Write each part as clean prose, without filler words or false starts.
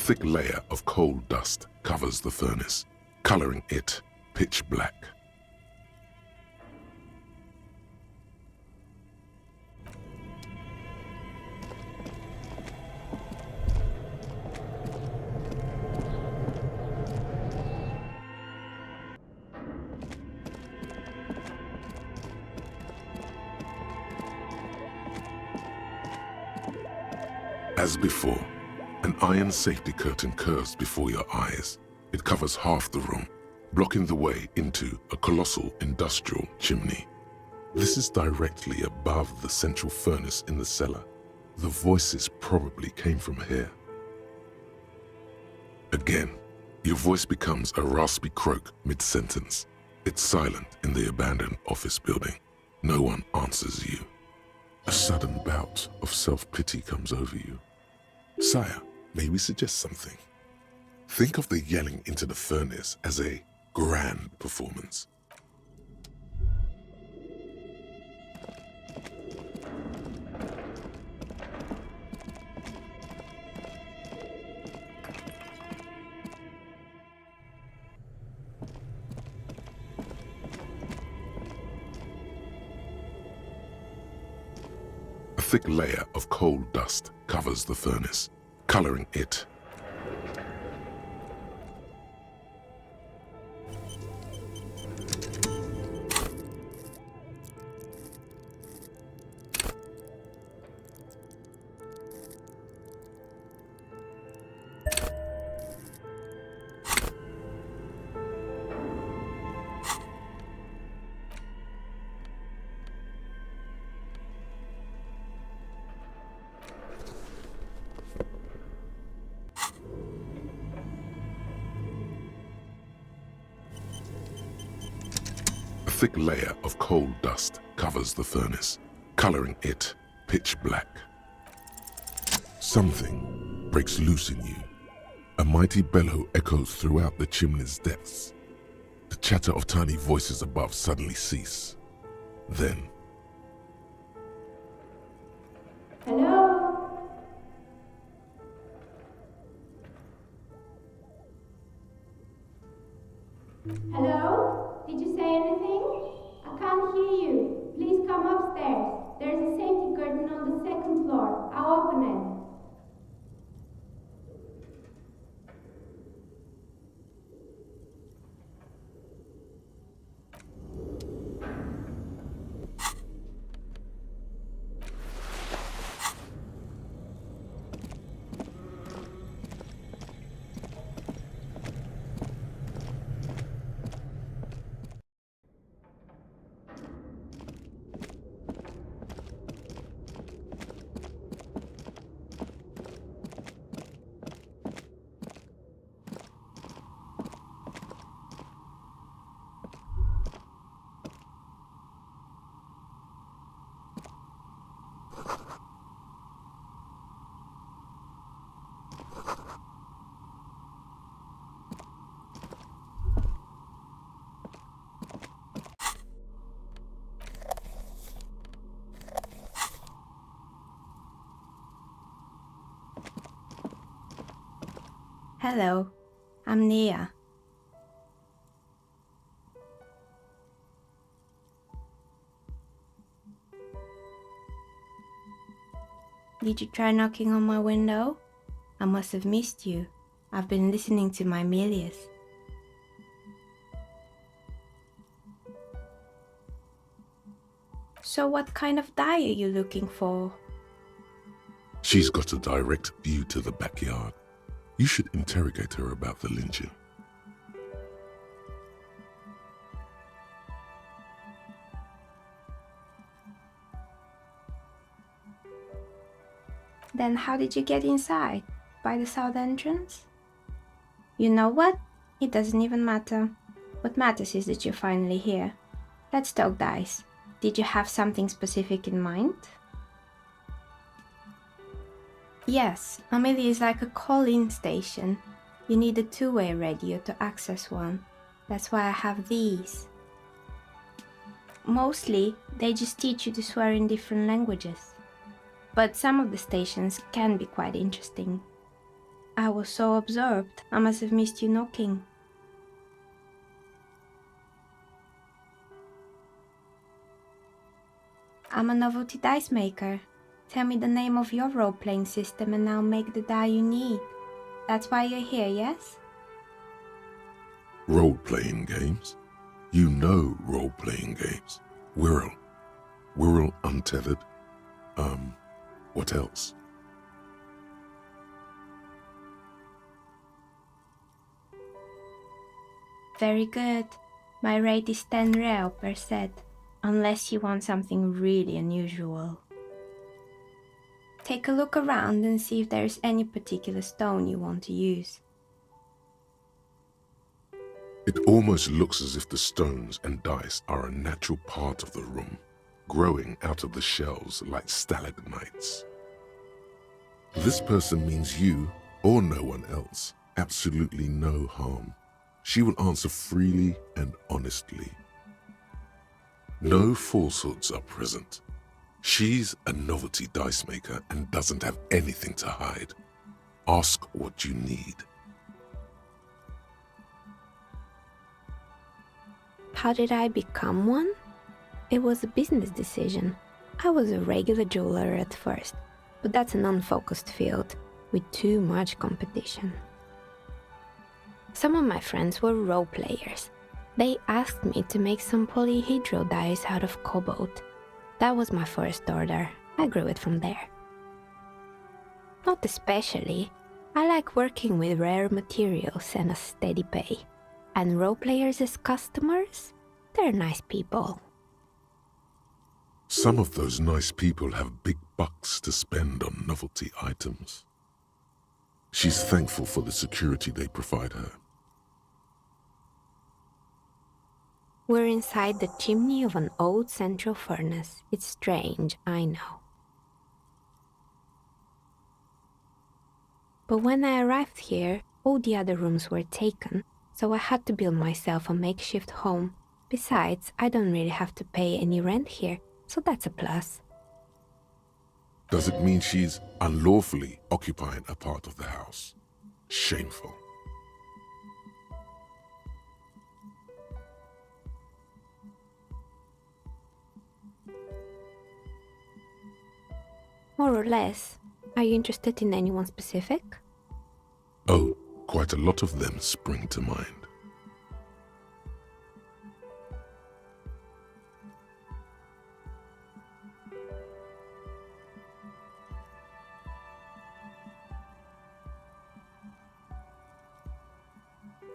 thick layer of coal dust covers the furnace, coloring it pitch black. As before, an iron safety curtain curves before your eyes. It covers half the room, blocking the way into a colossal industrial chimney. This is directly above the central furnace in the cellar. The voices probably came from here. Again, your voice becomes a raspy croak mid-sentence. It's silent in the abandoned office building. No one answers you. A sudden bout of self-pity comes over you. Sire, may we suggest something? Think of the yelling into the furnace as a grand performance. A thick layer of coal dust covers the furnace, coloring it. A thick layer of coal dust covers the furnace, coloring it pitch black. Something breaks loose in you. A mighty bellow echoes throughout the chimney's depths. The chatter of tiny voices above suddenly cease. Then, Hello? Hello? Did you say anything? I can't hear you. Please come upstairs. There's a safety curtain on the second floor. I'll open it. Hello, I'm Nia. Did you try knocking on my window? I must have missed you. I've been listening to my Melius. So what kind of dye are you looking for? she's got a direct view to the backyard. You should interrogate her about the lynching. Then how did you get inside? By the south entrance? You know what? It doesn't even matter. What matters is that you're finally here. Let's talk dice. Did you have something specific in mind? Yes, Amelia is like a call-in station. You need a two-way radio to access one. That's why I have these. Mostly, they just teach you to swear in different languages. But some of the stations can be quite interesting. I was so absorbed, I must have missed you knocking. I'm a novelty dice maker. Tell me the name of your role-playing system and I'll make the die you need. That's why you're here, yes? Role-playing games? You know role-playing games. Wirral. Wirral Untethered. What else? Very good. My rate is 10 rel per set, unless you want something really unusual. Take a look around and see if there's any particular stone you want to use. It almost looks as if the stones and dice are a natural part of the room, growing out of the shelves like stalagmites. This person means you, or no one else, absolutely no harm. She will answer freely and honestly. No falsehoods are present. She's a novelty dice maker and doesn't have anything to hide. Ask what you need. How did I become one? It was a business decision. I was a regular jeweler at first, but that's an unfocused field with too much competition. Some of my friends were role players. They asked me to make some polyhedral dice out of cobalt. That was my first order. I grew it from there. Not especially. I like working with rare materials and a steady pay. And role players as customers? They're nice people. Some of those nice people have big bucks to spend on novelty items. She's thankful for the security they provide her. We're inside the chimney of an old central furnace. It's strange, I know. But when I arrived here, all the other rooms were taken, so I had to build myself a makeshift home. Besides, I don't really have to pay any rent here, so that's a plus. Does it mean she's unlawfully occupying a part of the house? Shameful. More or less. Are you interested in anyone specific? Oh, quite a lot of them spring to mind.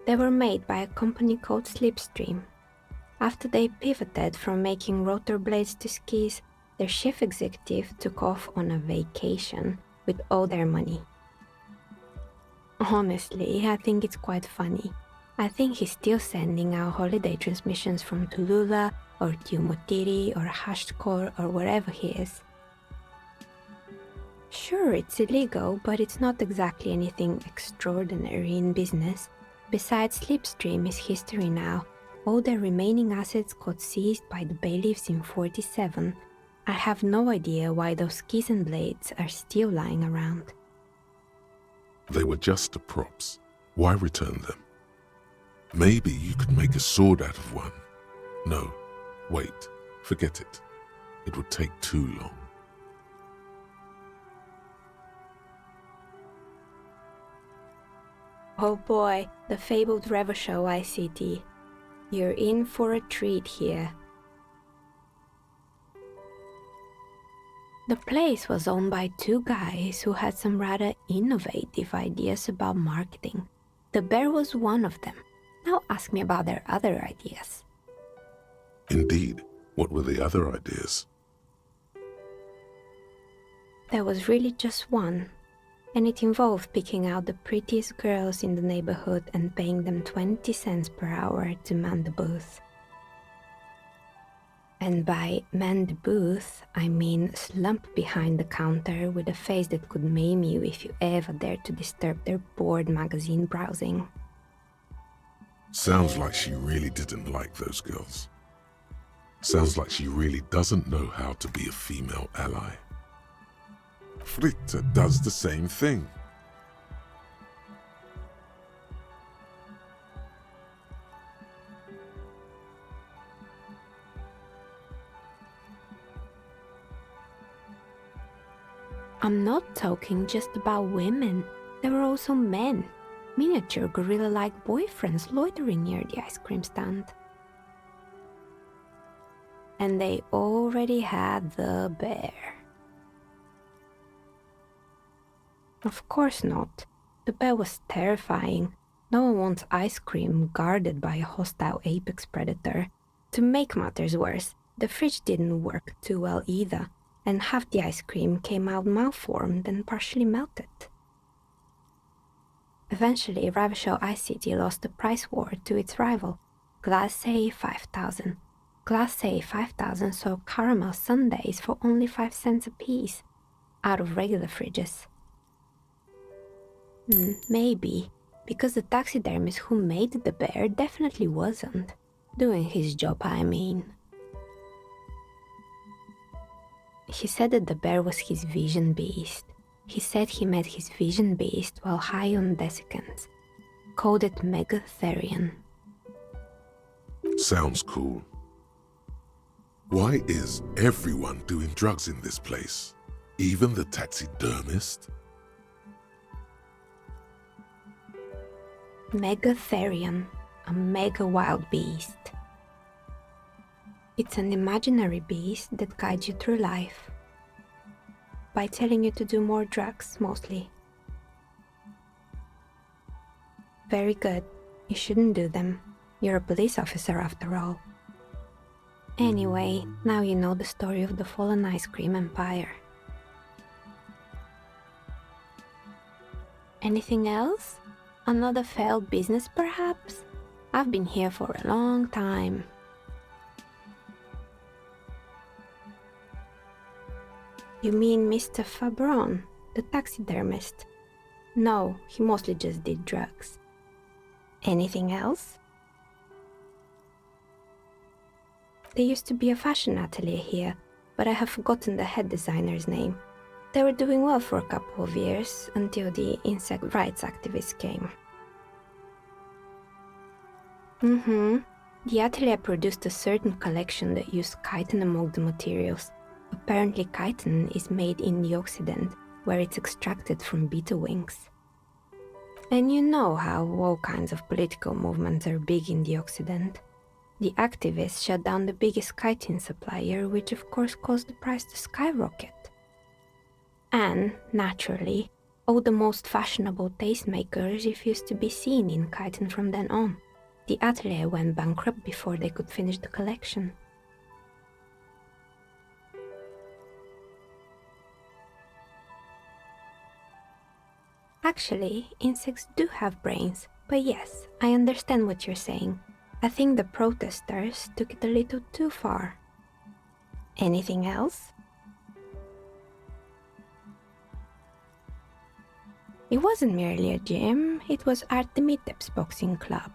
They were made by a company called Slipstream. After they pivoted from making rotor blades to skis, their chief executive took off on a vacation with all their money. Honestly, I think it's quite funny. I think he's still sending out holiday transmissions from Tulula or Tiumotiri or Hashtkor or wherever he is. Sure, it's illegal, but it's not exactly anything extraordinary in business. Besides, Slipstream is history now. All their remaining assets got seized by the bailiffs in 47. I have no idea why those skis and blades are still lying around. They were just the props. Why return them? Maybe you could make a sword out of one. No, wait, forget it. It would take too long. Oh boy, the fabled Revachol ICT. You're in for a treat here. The place was owned by two guys who had some rather innovative ideas about marketing. The bear was one of them. Now ask me about their other ideas. Indeed, what were the other ideas? There was really just one, and it involved picking out the prettiest girls in the neighborhood and paying them 20 cents per hour to man the booth. And by man the booth, I mean slump behind the counter with a face that could maim you if you ever dared to disturb their bored magazine browsing. Sounds like she really didn't like those girls. Sounds like she really doesn't know how to be a female ally. Fritta does the same thing. I'm not talking just about women. There were also men, miniature gorilla-like boyfriends loitering near the ice cream stand. And they already had the bear. Of course not. The bear was terrifying. No one wants ice cream guarded by a hostile apex predator. To make matters worse, the fridge didn't work too well either, and half the ice cream came out malformed and partially melted. Eventually, Ravishell Ice City lost the price war to its rival, Glacé 5000. Glacé 5000 sold caramel sundaes for only 5 cents a piece, out of regular fridges. Maybe, because the taxidermist who made the bear definitely wasn't. Doing his job, I mean. He said that the bear was his vision beast. He said he met his vision beast while high on desiccants. Called it Megatherion. Sounds cool. Why is everyone doing drugs in this place? Even the taxidermist? Megatherion, a mega wild beast. It's an imaginary beast that guides you through life. By telling you to do more drugs, mostly. Very good. You shouldn't do them. You're a police officer after all. Anyway, now you know the story of the fallen ice cream empire. Anything else? Another failed business, perhaps? I've been here for a long time. You mean Mr. Fabron, the taxidermist? No, he mostly just did drugs. Anything else? There used to be a fashion atelier here, but I have forgotten the head designer's name. They were doing well for a couple of years, until the insect rights activists came. The atelier produced a certain collection that used chitin among the materials. Apparently chitin is made in the Occident, where it's extracted from beetle wings. And you know how all kinds of political movements are big in the Occident. The activists shut down the biggest chitin supplier, which of course caused the price to skyrocket. And, naturally, all the most fashionable tastemakers refused to be seen in chitin from then on. The atelier went bankrupt before they could finish the collection. Actually, insects do have brains, but yes, I understand what you're saying. I think the protesters took it a little too far. Anything else? It wasn't merely a gym, it was Artemiteps Boxing Club,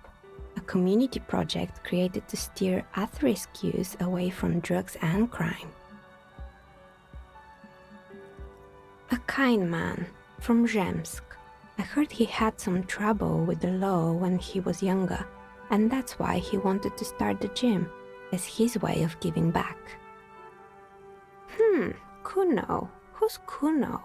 a community project created to steer at-risk youth away from drugs and crime. A kind man from Zemsk. I heard he had some trouble with the law when he was younger, and that's why he wanted to start the gym, as his way of giving back. Kuno. Who's Kuno?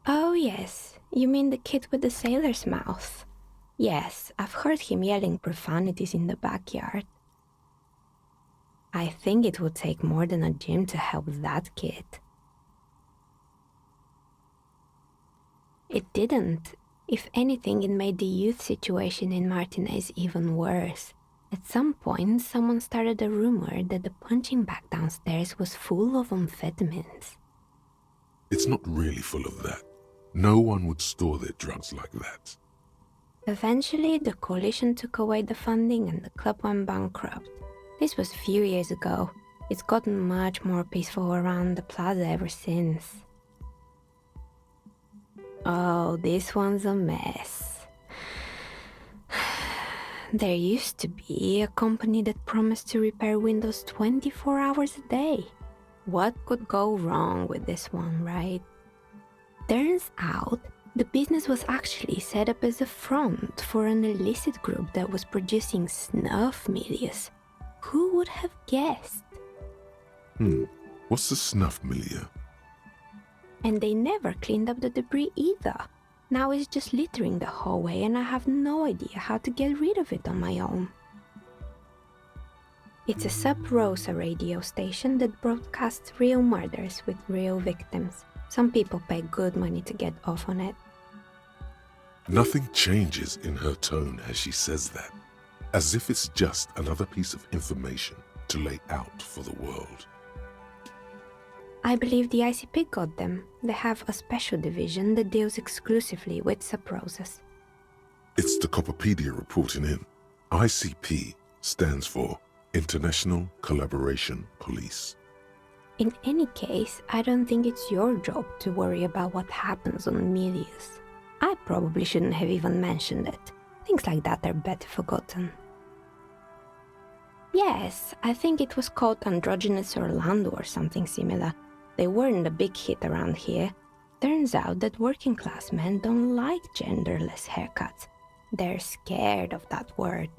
Oh yes, you mean the kid with the sailor's mouth. Yes, I've heard him yelling profanities in the backyard. I think it would take more than a gym to help that kid. It didn't. If anything, it made the youth situation in Martinez even worse. At some point, someone started a rumor that the punching bag downstairs was full of amphetamines. It's not really full of that. No one would store their drugs like that. Eventually, the coalition took away the funding and the club went bankrupt. This was a few years ago. It's gotten much more peaceful around the plaza ever since. Oh, this one's a mess. There used to be a company that promised to repair windows 24 hours a day. What could go wrong with this one, right? Turns out The business was actually set up as a front for an illicit group that was producing snuff milieu. Who would have guessed? What's the snuff milieu? And they never cleaned up the debris either. Now it's just littering the hallway and I have no idea how to get rid of it on my own. It's a Sub Rosa radio station that broadcasts real murders with real victims. Some people pay good money to get off on it. Nothing changes in her tone as she says that, as if it's just another piece of information to lay out for the world. I believe the ICP got them. They have a special division that deals exclusively with sub-roses. It's the Copperpedia reporting in. ICP stands for International Collaboration Police. In any case, I don't think it's your job to worry about what happens on milieux. I probably shouldn't have even mentioned it. Things like that are better forgotten. Yes, I think it was called Androgynous Orlando or something similar. They weren't a big hit around here. Turns out that working class men don't like genderless haircuts. They're scared of that word.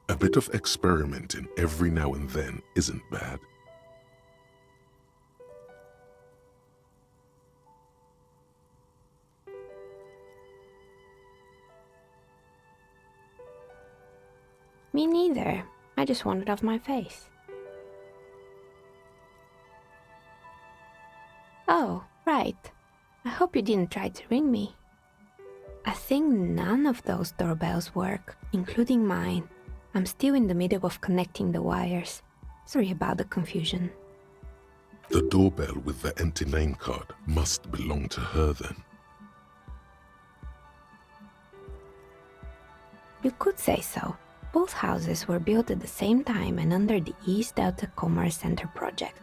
A bit of experimenting every now and then isn't bad. Me neither. I just want it off my face. Oh, right. I hope you didn't try to ring me. I think none of those doorbells work, including mine. I'm still in the middle of connecting the wires. Sorry about the confusion. The doorbell with the empty name card must belong to her then. You could say so. Both houses were built at the same time and under the East Delta Commerce Center project.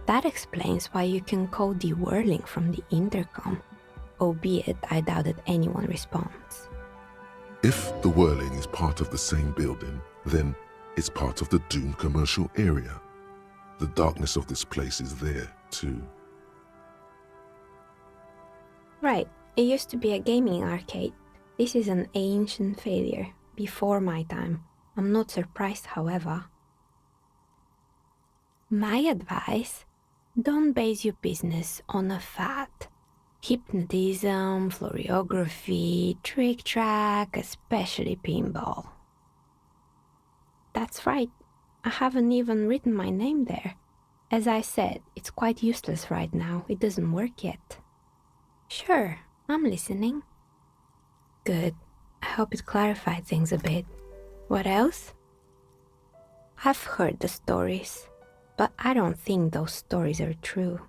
That explains why you can call the whirling from the intercom, albeit I doubt that anyone responds. If the whirling is part of the same building, then it's part of the doomed commercial area. The darkness of this place is there, too. Right, it used to be a gaming arcade. This is an ancient failure, before my time. I'm not surprised, however. My advice? Don't base your business on a fad. Hypnotism, floriography, trick-track, especially pinball. That's right, I haven't even written my name there. As I said, it's quite useless right now, it doesn't work yet. Sure, I'm listening. Good, I hope it clarified things a bit. What else? I've heard the stories, but I don't think those stories are true.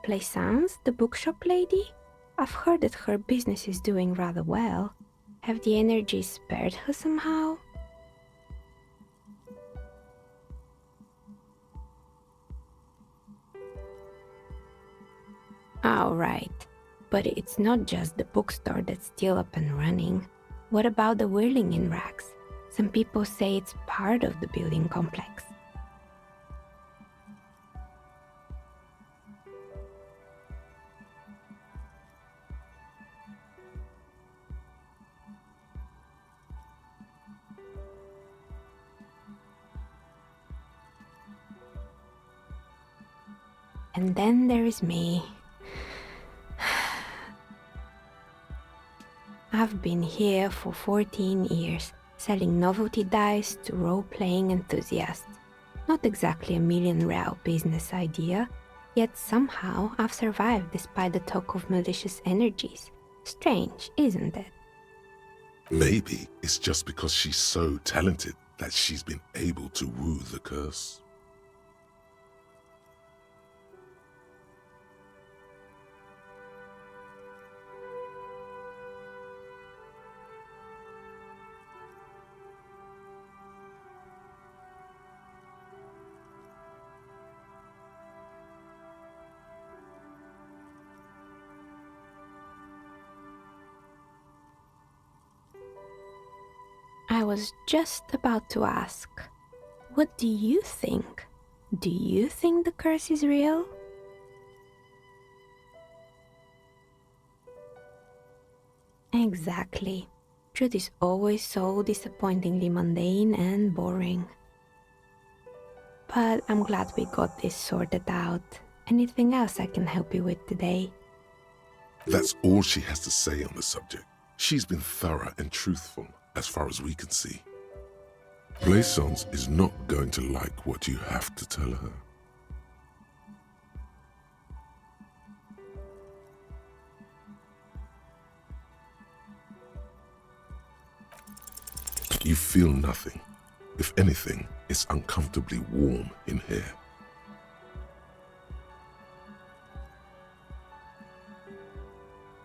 Plaisance, the bookshop lady? I've heard that her business is doing rather well. Have the energy spared her somehow? Oh, right. But it's not just the bookstore that's still up and running. What about the whirling in racks? Some people say it's part of the building complex. And then there is me. I've been here for 14 years, selling novelty dice to role-playing enthusiasts. Not exactly a million-real business idea, yet somehow I've survived despite the talk of malicious energies. Strange, isn't it? Maybe it's just because she's so talented that she's been able to woo the curse. I was just about to ask, what do you think? Do you think the curse is real? Exactly. Truth is always so disappointingly mundane and boring. But I'm glad we got this sorted out. Anything else I can help you with today? That's all she has to say on the subject. She's been thorough and truthful as far as we can see. Blaisance is not going to like what you have to tell her. You feel nothing. If anything, it's uncomfortably warm in here.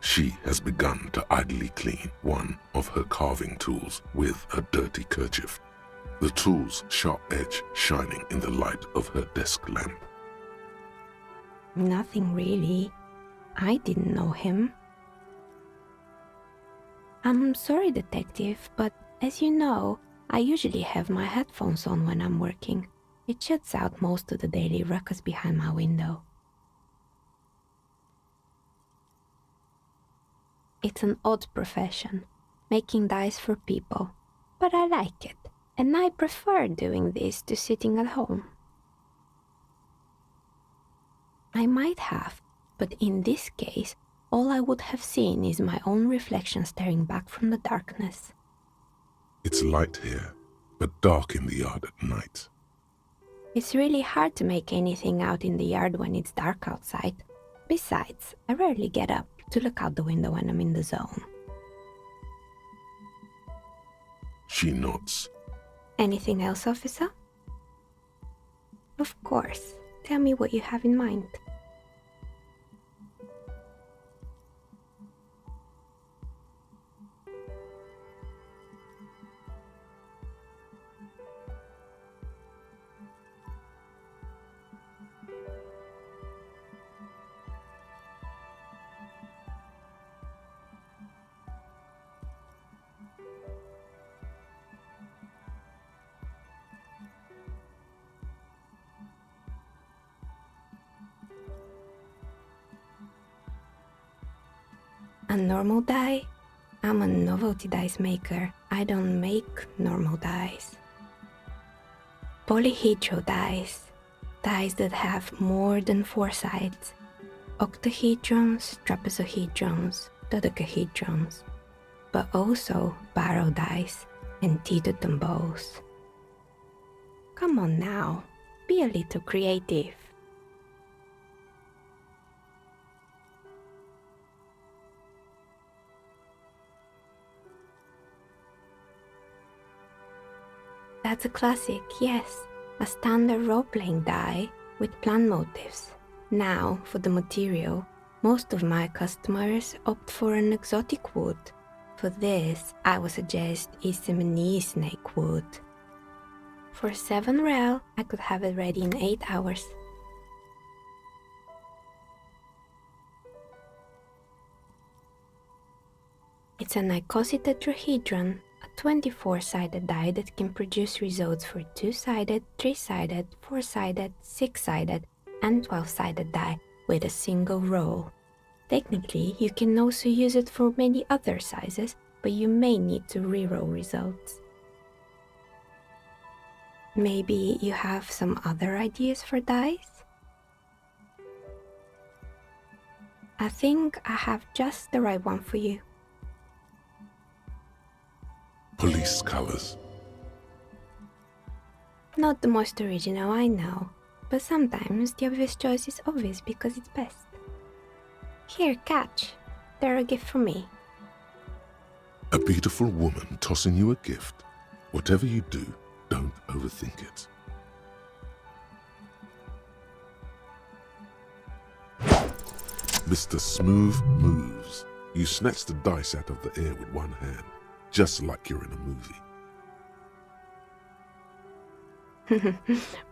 She has begun to idly clean one of her carving tools with a dirty kerchief, the tool's sharp edge shining in the light of her desk lamp. Nothing really. I didn't know him. I'm sorry, detective, but as you know, I usually have my headphones on when I'm working. It shuts out most of the daily ruckus behind my window. It's an odd profession, making dice for people, but I like it, and I prefer doing this to sitting at home. I might have, but in this case, all I would have seen is my own reflection staring back from the darkness. It's light here, but dark in the yard at night. It's really hard to make anything out in the yard when it's dark outside. Besides, I rarely get up to look out the window when I'm in the zone. She nods. Anything else, officer? Of course. Tell me what you have in mind. A normal die? I'm a novelty dice maker. I don't make normal dice. Polyhedral dice. Dice that have more than 4 sides. Octahedrons, trapezohedrons, dodecahedrons. But also barrel dice and teetotum bows. Come on now, be a little creative. That's a classic, yes. A standard role-playing die with plan motifs. Now, for the material, most of my customers opt for an exotic wood. For this, I would suggest Elysium snake wood. For 7 real, I could have it ready in 8 hours. It's an icositetrahedron, a 24-sided die that can produce results for 2-sided, 3-sided, 4-sided, 6-sided, and 12-sided die with a single roll. Technically, you can also use it for many other sizes, but you may need to reroll results. Maybe you have some other ideas for dice? I think I have just the right one for you. Police colors. Not the most original, I know, but sometimes the obvious choice is obvious because it's best. Here, catch. They're a gift from me. A beautiful woman tossing you a gift. Whatever you do, don't overthink it. Mr. Smooth moves. You snatch the dice out of the air with one hand, just like you're in a movie.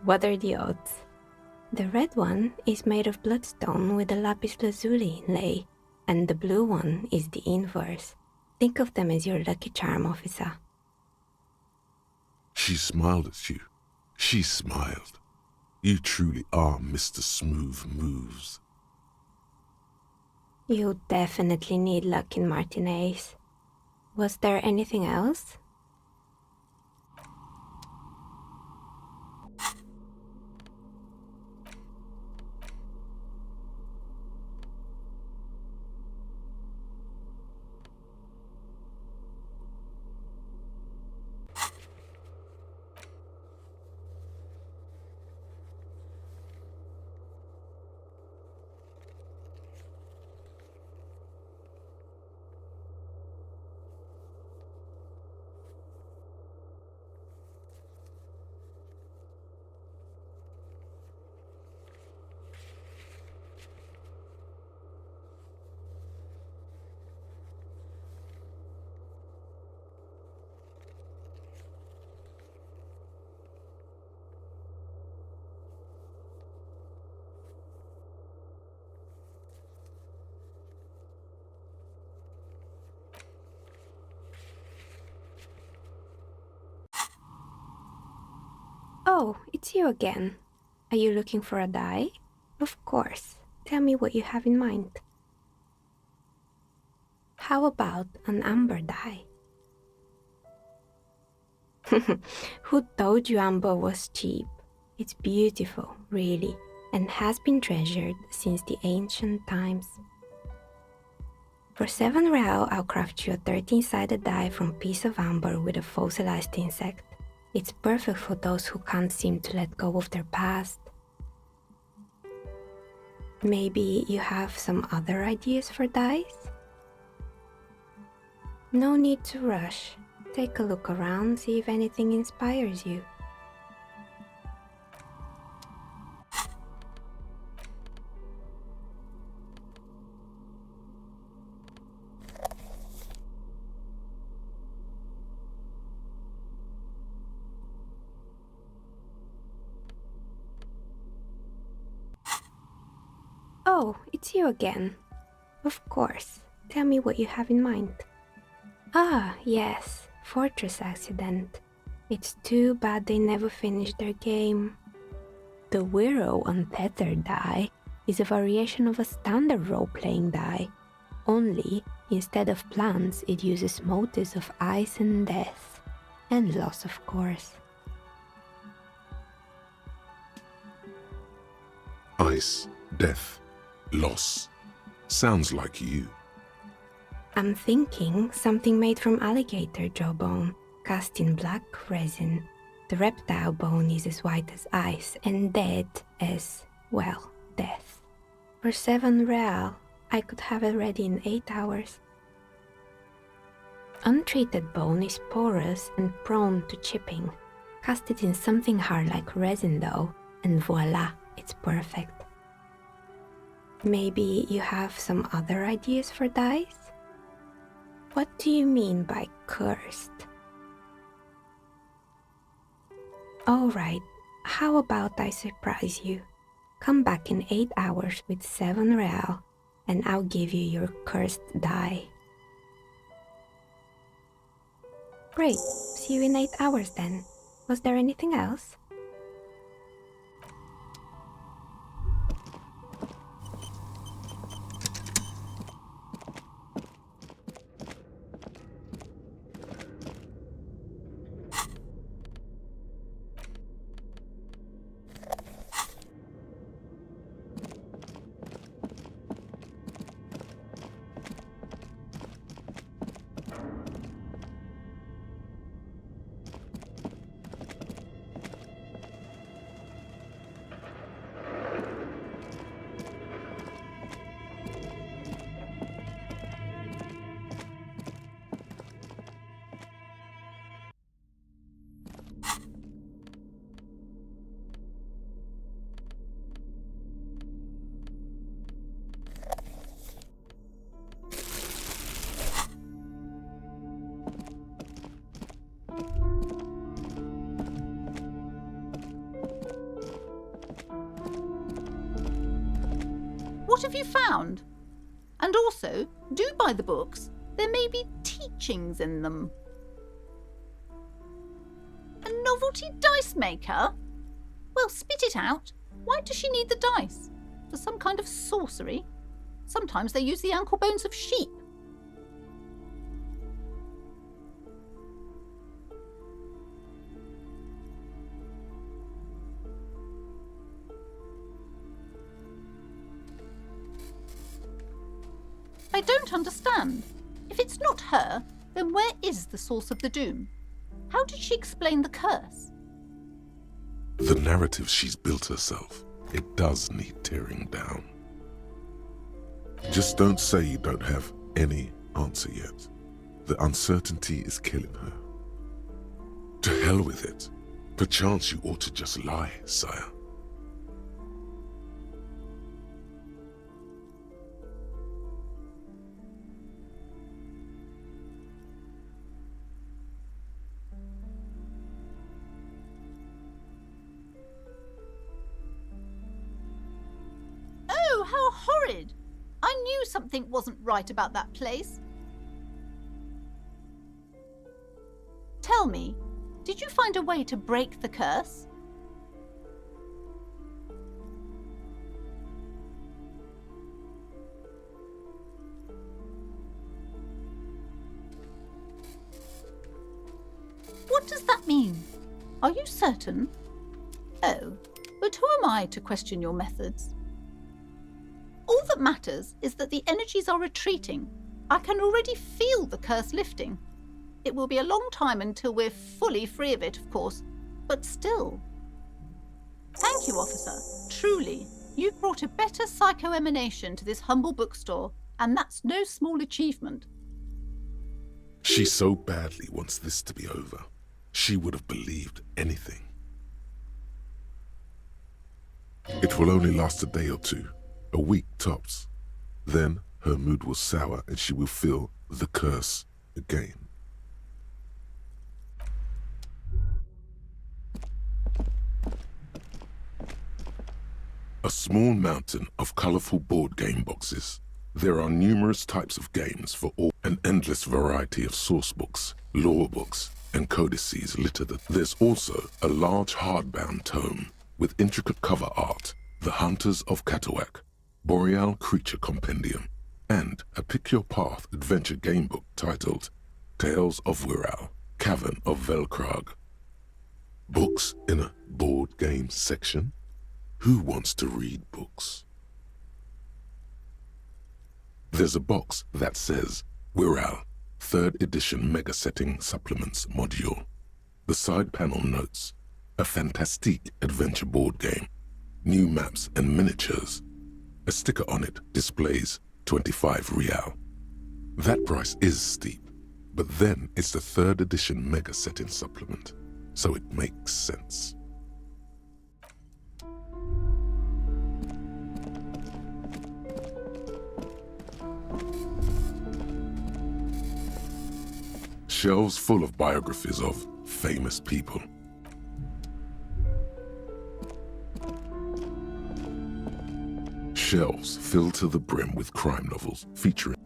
What are the odds? The red one is made of bloodstone with a lapis lazuli inlay, and the blue one is the inverse. Think of them as your lucky charm, officer. She smiled at you. She smiled. You truly are Mr. Smooth Moves. You definitely need luck in Martinez. Was there anything else? Oh, it's you again. Are you looking for a die? Of course. Tell me what you have in mind. How about an amber die? Who told you amber was cheap? It's beautiful, really, and has been treasured since the ancient times. For 7 real, I'll craft you a 13-sided die from piece of amber with a fossilized insect. It's perfect for those who can't seem to let go of their past. Maybe you have some other ideas for dice? No need to rush. Take a look around, see if anything inspires you. Oh, it's you again. Of course. Tell me what you have in mind. Ah, yes, Fortress Accident. It's too bad they never finished their game. The Wirrow Untethered die is a variation of a standard role-playing die, only instead of plants it uses motifs of ice and death, and loss of course. Ice, death, loss. Sounds like you. I'm thinking something made from alligator jawbone, cast in black resin. The reptile bone is as white as ice and dead as, well, death. For 7 real, I could have it ready in 8 hours. Untreated bone is porous and prone to chipping. Cast it in something hard like resin though, and voila, it's perfect. Maybe you have some other ideas for dice? What do you mean by cursed? Alright, how about I surprise you? Come back in 8 hours with 7 real and I'll give you your cursed die. Great, see you in 8 hours then. Was there anything else? What have you found? And also, do buy the books. There may be teachings in them. A novelty dice maker? Well, spit it out. Why does she need the dice? For some kind of sorcery? Sometimes they use the ankle bones of sheep. I don't understand. If it's not her, then where is the source of the doom? How did she explain the curse? The narrative she's built herself, it does need tearing down. Just don't say you don't have any answer yet. The uncertainty is killing her. To hell with it. Perchance you ought to just lie, sire. Oh, how horrid! I knew something wasn't right about that place. Tell me, did you find a way to break the curse? What does that mean? Are you certain? Oh, but who am I to question your methods? All that matters is that the energies are retreating. I can already feel the curse lifting. It will be a long time until we're fully free of it, of course, but still. Thank you, officer. Truly, you've brought a better psycho-emanation to this humble bookstore, and that's no small achievement. She so badly wants this to be over. She would have believed anything. It will only last a day or two, a week tops. Then her mood will sour and she will feel the curse again. A small mountain of colorful board game boxes. There are numerous types of games for all, an endless variety of source books, lore books, and codices litter the. There's also a large hardbound tome with intricate cover art, The Hunters of Catawak, Boreal Creature Compendium, and a Pick Your Path adventure game book titled Tales of Wirral, Cavern of Velkrag. Books in a board game section? Who wants to read books? There's a box that says Wirral, 3rd edition Mega Setting Supplements Module. The side panel notes, a fantastique adventure board game, new maps and miniatures. A sticker on it displays 25 real. That price is steep, but then it's the 3rd edition Mega Setting Supplement, so it makes sense. Shelves full of biographies of famous people. Shelves filled to the brim with crime novels featuring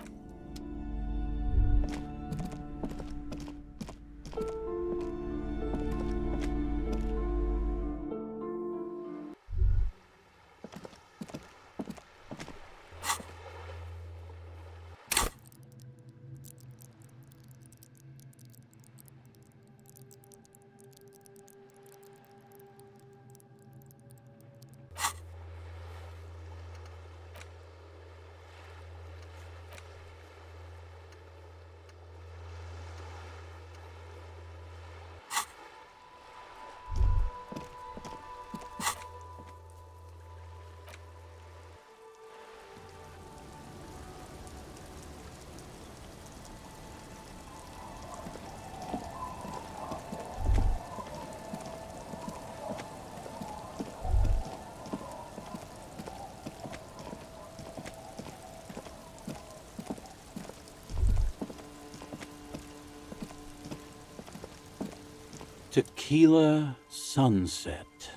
Tequila Sunset.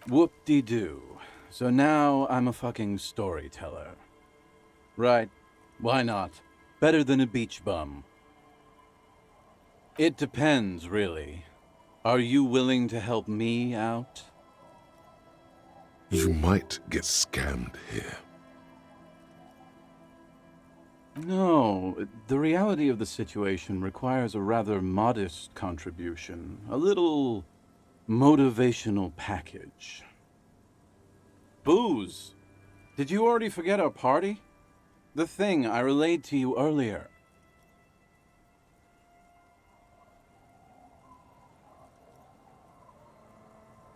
Whoop-de-doo. So now I'm a fucking storyteller. Right, why not? Better than a beach bum. It depends, really. Are you willing to help me out? You might get scammed here. No, the reality of the situation requires a rather modest contribution. A little motivational package. Booze! Did you already forget our party? The thing I relayed to you earlier.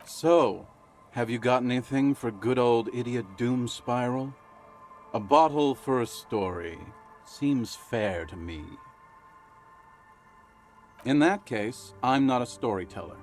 So, have you got anything for good old idiot Doom Spiral? A bottle for a story. Seems fair to me. In that case, I'm not a storyteller.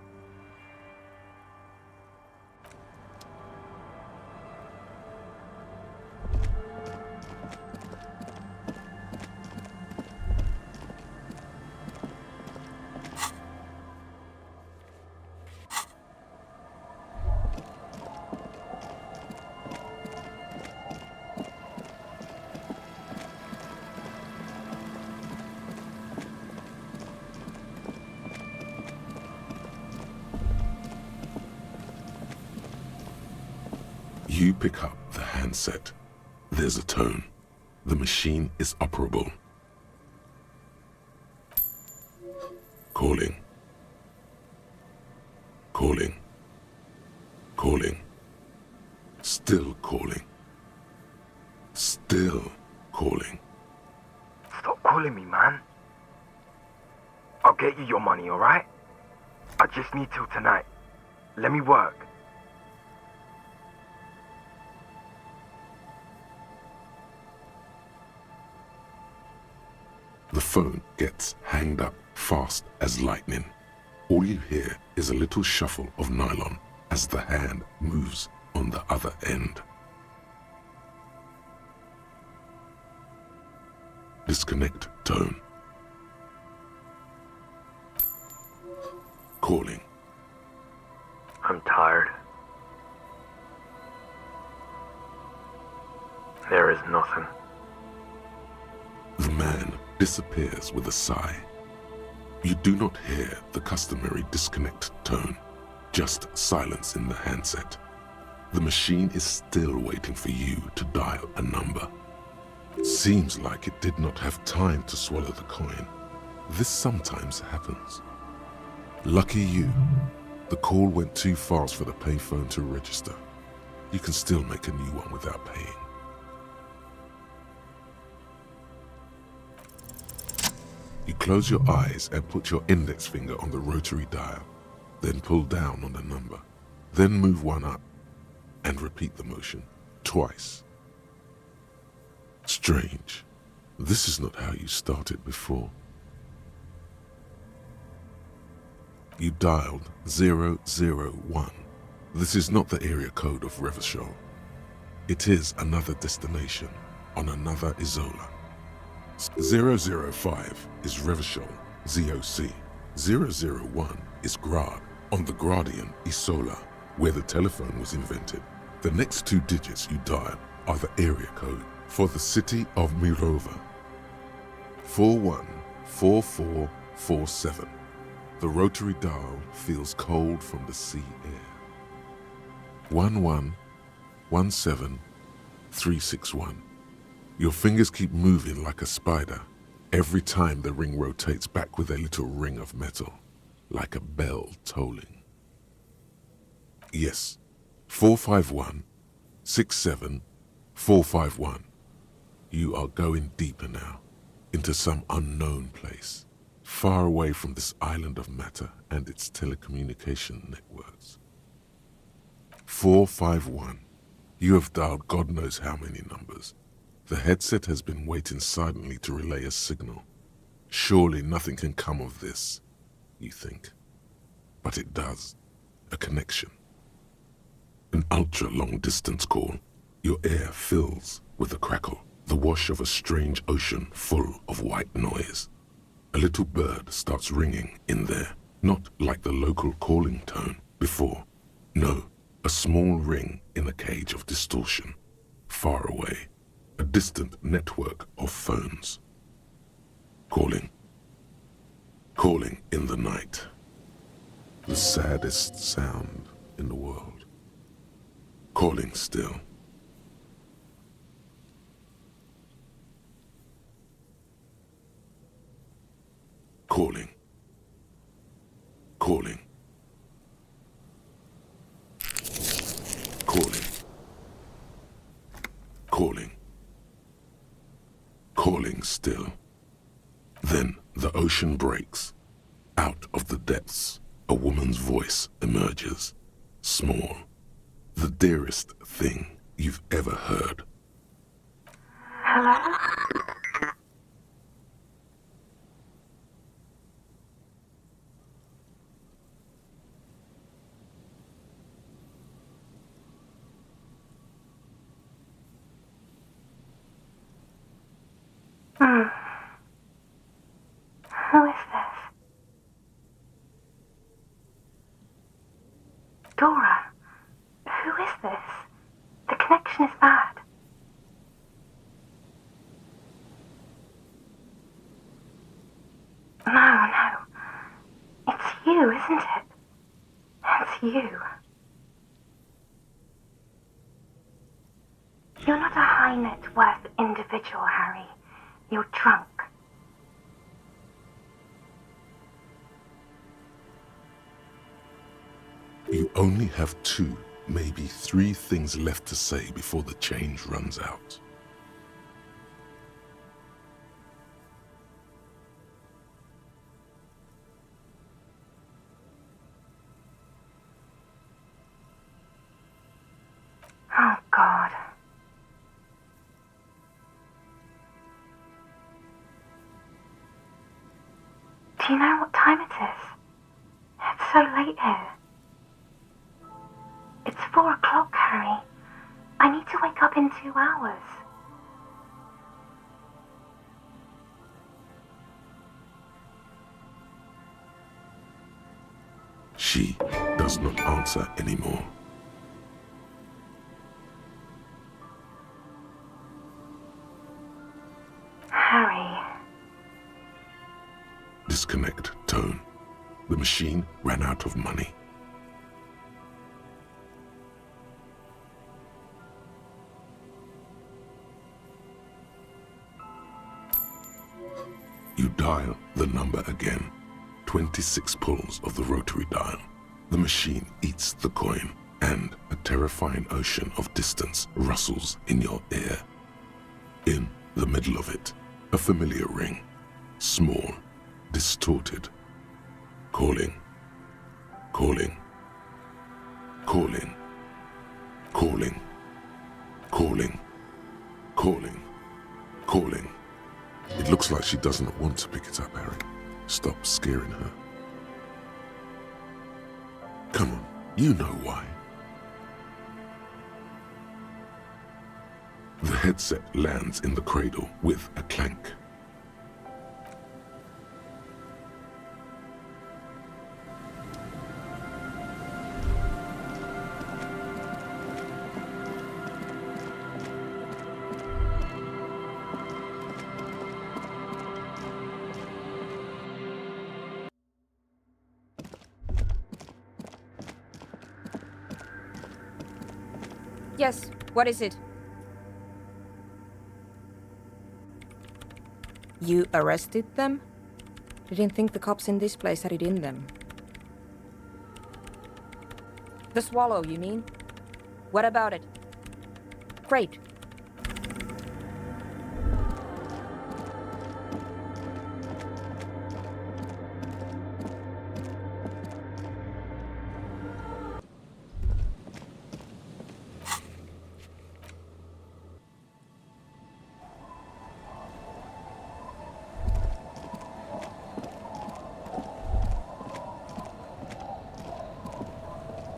You pick up the handset. There's a tone. The machine is operable. Calling. Calling. Calling. Still calling. Still calling. Stop calling me, man. I'll get you your money, alright? I just need till tonight. Let me work. The phone gets hanged up fast as lightning. All you hear is a little shuffle of nylon as the hand moves on the other end. Disconnect tone. Calling. I'm tired. There is nothing. The man disappears with a sigh. You do not hear the customary disconnect tone, just silence in the handset. The machine is still waiting for you to dial a number. It seems like it did not have time to swallow the coin. This sometimes happens. Lucky you, the call went too fast for the payphone to register. You can still make a new one without paying. You close your eyes and put your index finger on the rotary dial, then pull down on the number, then move one up, and repeat the motion twice. Strange. This is not how you started before. You dialed 001. This is not the area code of Revachol. It is another destination on another Isola. 005 is Revachol, ZOC. 001 is Grad, on the Gradian Isola, where the telephone was invented. The next two digits you dial are the area code for the city of Mirova. 414447. The rotary dial feels cold from the sea air. 1117361. Your fingers keep moving like a spider. Every time the ring rotates back with a little ring of metal, like a bell tolling. Yes, 451-67451. You are going deeper now, into some unknown place, far away from this island of matter and its telecommunication networks. 451. You have dialed God knows how many numbers. The headset has been waiting silently to relay a signal. Surely nothing can come of this, you think. But it does. A connection. An ultra-long distance call. Your air fills with a crackle, the wash of a strange ocean full of white noise. A little bird starts ringing in there, not like the local calling tone before. No, a small ring in a cage of distortion, far away. A distant network of phones. Calling. Calling in the night. The saddest sound in the world. Calling still. Calling. Calling. Calling. Calling. still. Then the ocean breaks. Out of the depths, a woman's voice emerges. Small. The dearest thing you've ever heard. Hello? Who is this? Dora, who is this? The connection is bad. No. It's you, isn't it? It's you. You're not a high net worth individual, Harry. You're drunk. You only have 2, maybe 3 things left to say before the change runs out. Oh, God. Do you know what time it is? It's so late here. It's 4 o'clock, Harry. I need to wake up in 2 hours. She does not answer anymore. Harry. Disconnect tone. The machine ran out of money. You dial the number again. 26 pulls of the rotary dial. The machine eats the coin, and a terrifying ocean of distance rustles in your ear. In the middle of it, a familiar ring. Small, distorted. Calling. Calling. Calling. Calling. Calling. Calling. Calling. It looks like she doesn't want to pick it up, Harry. Stop scaring her. Come on, you know why. The headset lands in the cradle with a clank. Yes, what is it? You arrested them? Didn't think the cops in this place had it in them. The Swallow, you mean? What about it? Great.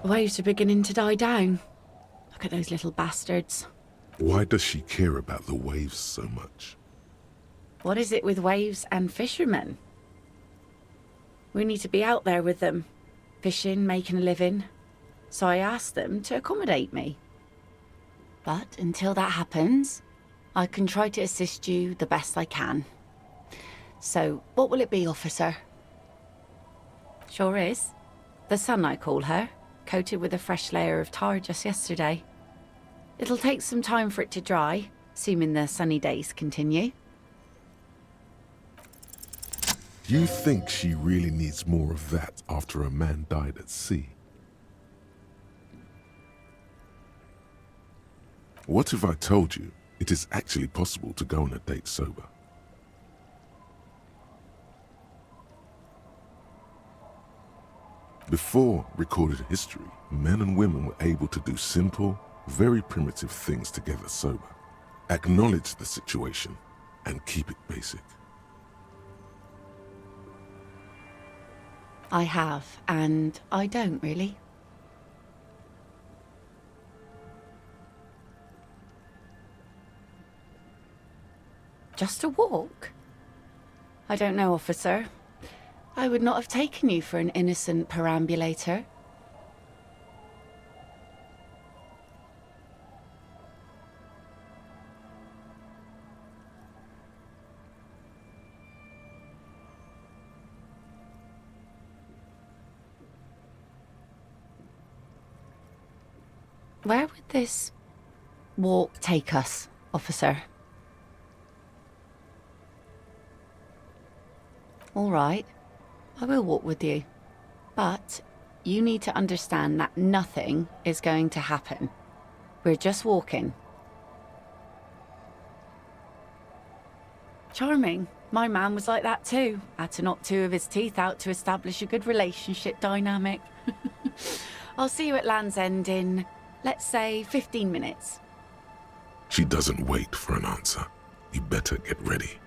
The waves are beginning to die down. Look at those little bastards. Why does she care about the waves so much? What is it with waves and fishermen? We need to be out there with them, fishing, making a living. So I asked them to accommodate me. But until that happens, I can try to assist you the best I can. So what will it be, officer? Sure is. The Sun, I call her. Coated with a fresh layer of tar just yesterday. It'll take some time for it to dry, assuming the sunny days continue. You think she really needs more of that after a man died at sea? What if I told you it is actually possible to go on a date sober? Before recorded history, men and women were able to do simple, very primitive things together sober. Acknowledge the situation and keep it basic. I have, and I don't really. Just a walk? I don't know, officer. I would not have taken you for an innocent perambulator. Where would this walk take us, officer? All right, I will walk with you. But you need to understand that nothing is going to happen. We're just walking. Charming. My man was like that too. Had to knock 2 of his teeth out to establish a good relationship dynamic. I'll see you at Land's End in, let's say, 15 minutes. She doesn't wait for an answer. You better get ready.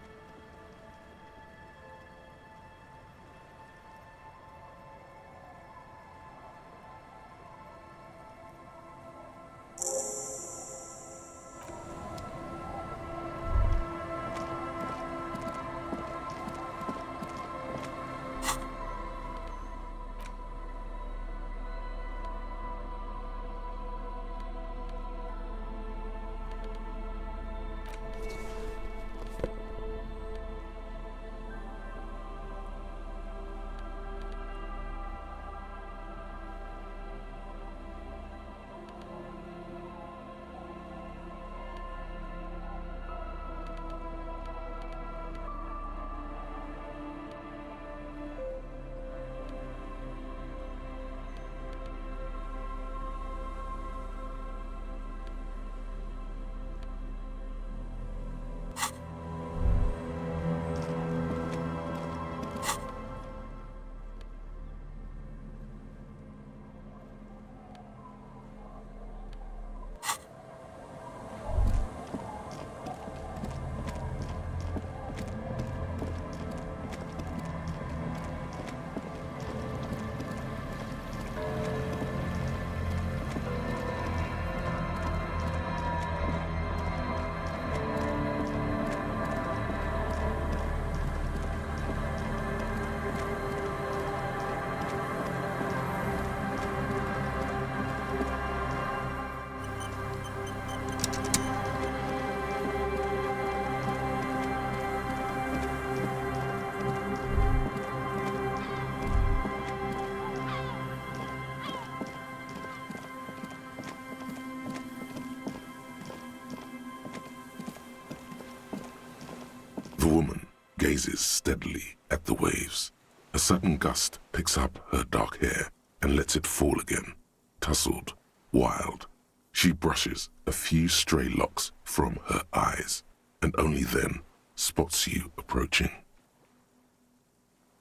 The woman gazes steadily at the waves. A sudden gust picks up her dark hair and lets it fall again, tousled, wild. She brushes a few stray locks from her eyes, and only then spots you approaching.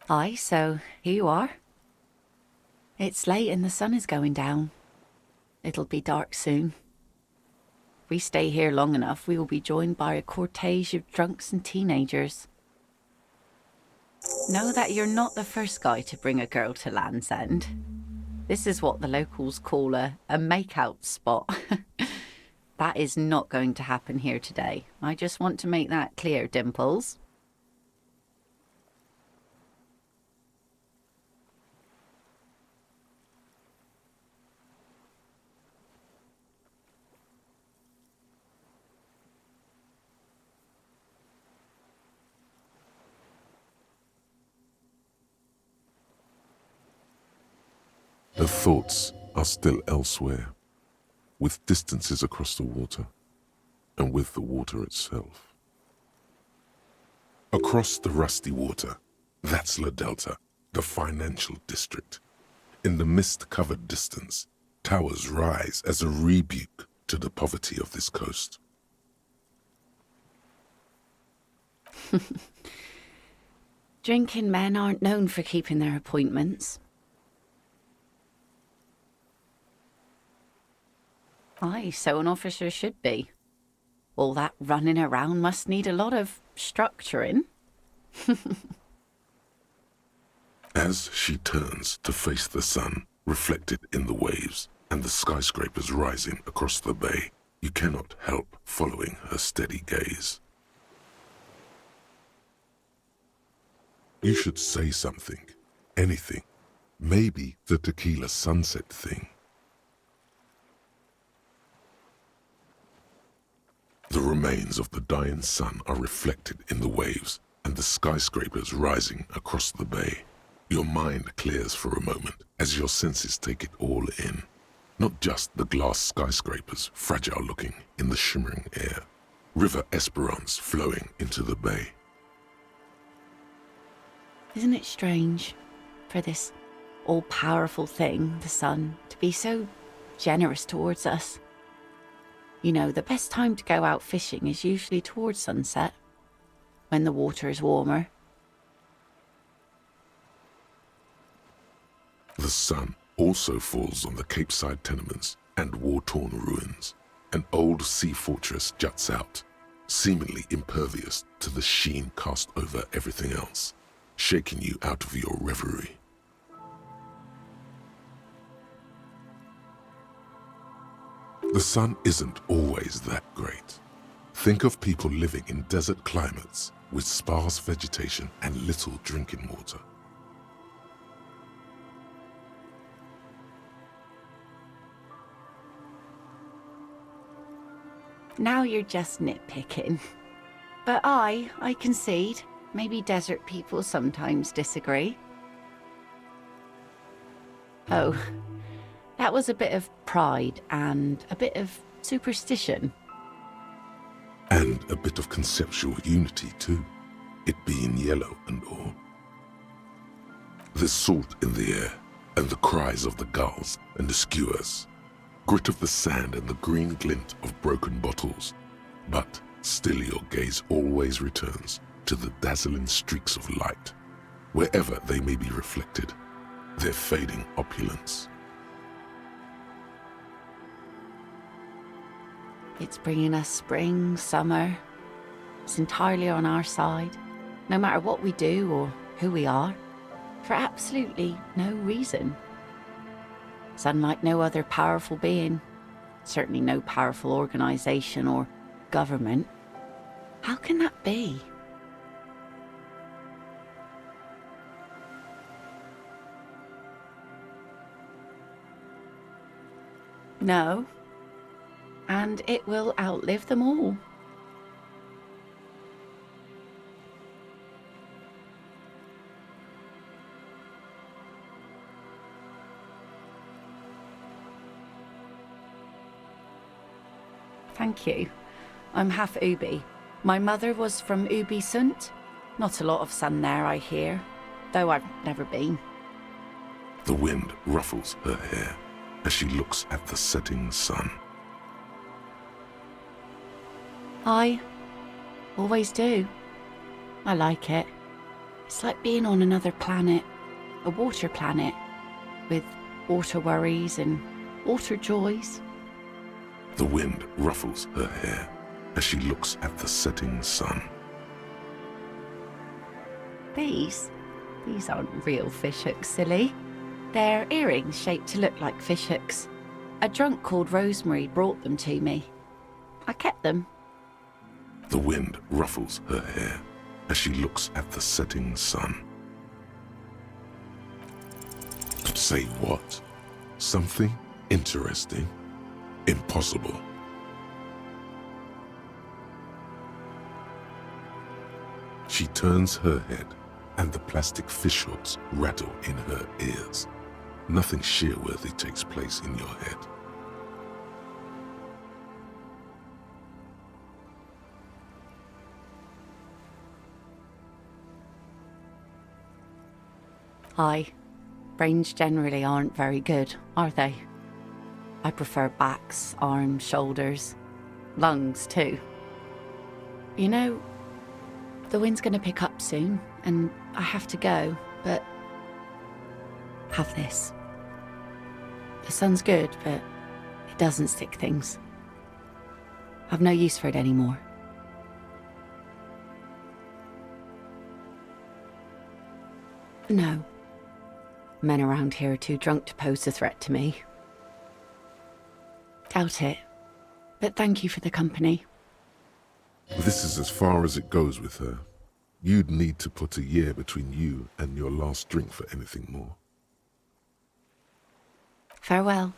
Aye, so here you are. It's late and the sun is going down. It'll be dark soon. If we stay here long enough, we will be joined by a cortege of drunks and teenagers. Know that you're not the first guy to bring a girl to Land's End. This is what the locals call a make-out spot. That is not going to happen here today. I just want to make that clear, Dimples. Her thoughts are still elsewhere, with distances across the water, and with the water itself. Across the rusty water, that's La Delta, the financial district. In the mist-covered distance, towers rise as a rebuke to the poverty of this coast. Drinking men aren't known for keeping their appointments. Aye, so an officer should be. All that running around must need a lot of structuring. As she turns to face the sun, reflected in the waves and the skyscrapers rising across the bay, you cannot help following her steady gaze. You should say something, anything, maybe the tequila sunset thing. The remains of the dying sun are reflected in the waves and the skyscrapers rising across the bay. Your mind clears for a moment as your senses take it all in. Not just the glass skyscrapers, fragile looking in the shimmering air. River Esperance flowing into the bay. Isn't it strange for this all-powerful thing, the sun, to be so generous towards us? You know, the best time to go out fishing is usually towards sunset, when the water is warmer. The sun also falls on the Capeside tenements and war-torn ruins. An old sea fortress juts out, seemingly impervious to the sheen cast over everything else, shaking you out of your reverie. The sun isn't always that great. Think of people living in desert climates with sparse vegetation and little drinking water. Now you're just nitpicking. But I concede, maybe desert people sometimes disagree. Oh, that was a bit of pride and a bit of superstition. And a bit of conceptual unity too, it being yellow and all. There's salt in the air, and the cries of the gulls and the skuas, grit of the sand and the green glint of broken bottles. But still your gaze always returns to the dazzling streaks of light, wherever they may be reflected, their fading opulence. It's bringing us spring, summer. It's entirely on our side, no matter what we do or who we are, for absolutely no reason. It's unlike no other powerful being, certainly no powerful organisation or government. How can that be? No. And it will outlive them all. Thank you. I'm half Ubi. My mother was from Ubi Sunt. Not a lot of sun there, I hear, though I've never been. The wind ruffles her hair as she looks at the setting sun. I always do. I like it. It's like being on another planet, a water planet, with water worries and water joys. The wind ruffles her hair as she looks at the setting sun. These aren't real fishhooks, silly. They're earrings shaped to look like fishhooks. A drunk called Rosemary brought them to me. I kept them. The wind ruffles her hair as she looks at the setting sun. But say what? Something interesting? Impossible. She turns her head and the plastic fishhooks rattle in her ears. Nothing shearworthy takes place in your head. Brains generally aren't very good, are they? I prefer backs, arms, shoulders, lungs too. You know, the wind's gonna pick up soon, and I have to go, but have this. The sun's good, but it doesn't stick things. I've no use for it anymore. No. Men around here are too drunk to pose a threat to me. Doubt it. But thank you for the company. This is as far as it goes with her. You'd need to put a year between you and your last drink for anything more. Farewell.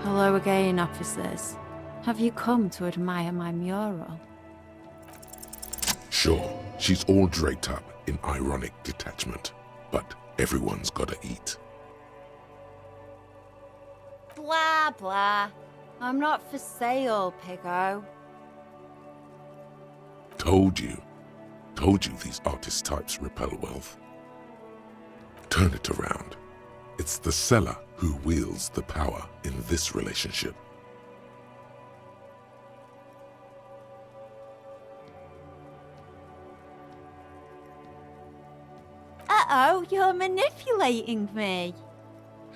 Hello again, officers. Have you come to admire my mural? Sure, she's all draped up in ironic detachment, but everyone's gotta eat. Blah, blah. I'm not for sale, Piggo. Told you these artist types repel wealth. Turn it around. It's the seller who wields the power in this relationship. Uh-oh, you're manipulating me.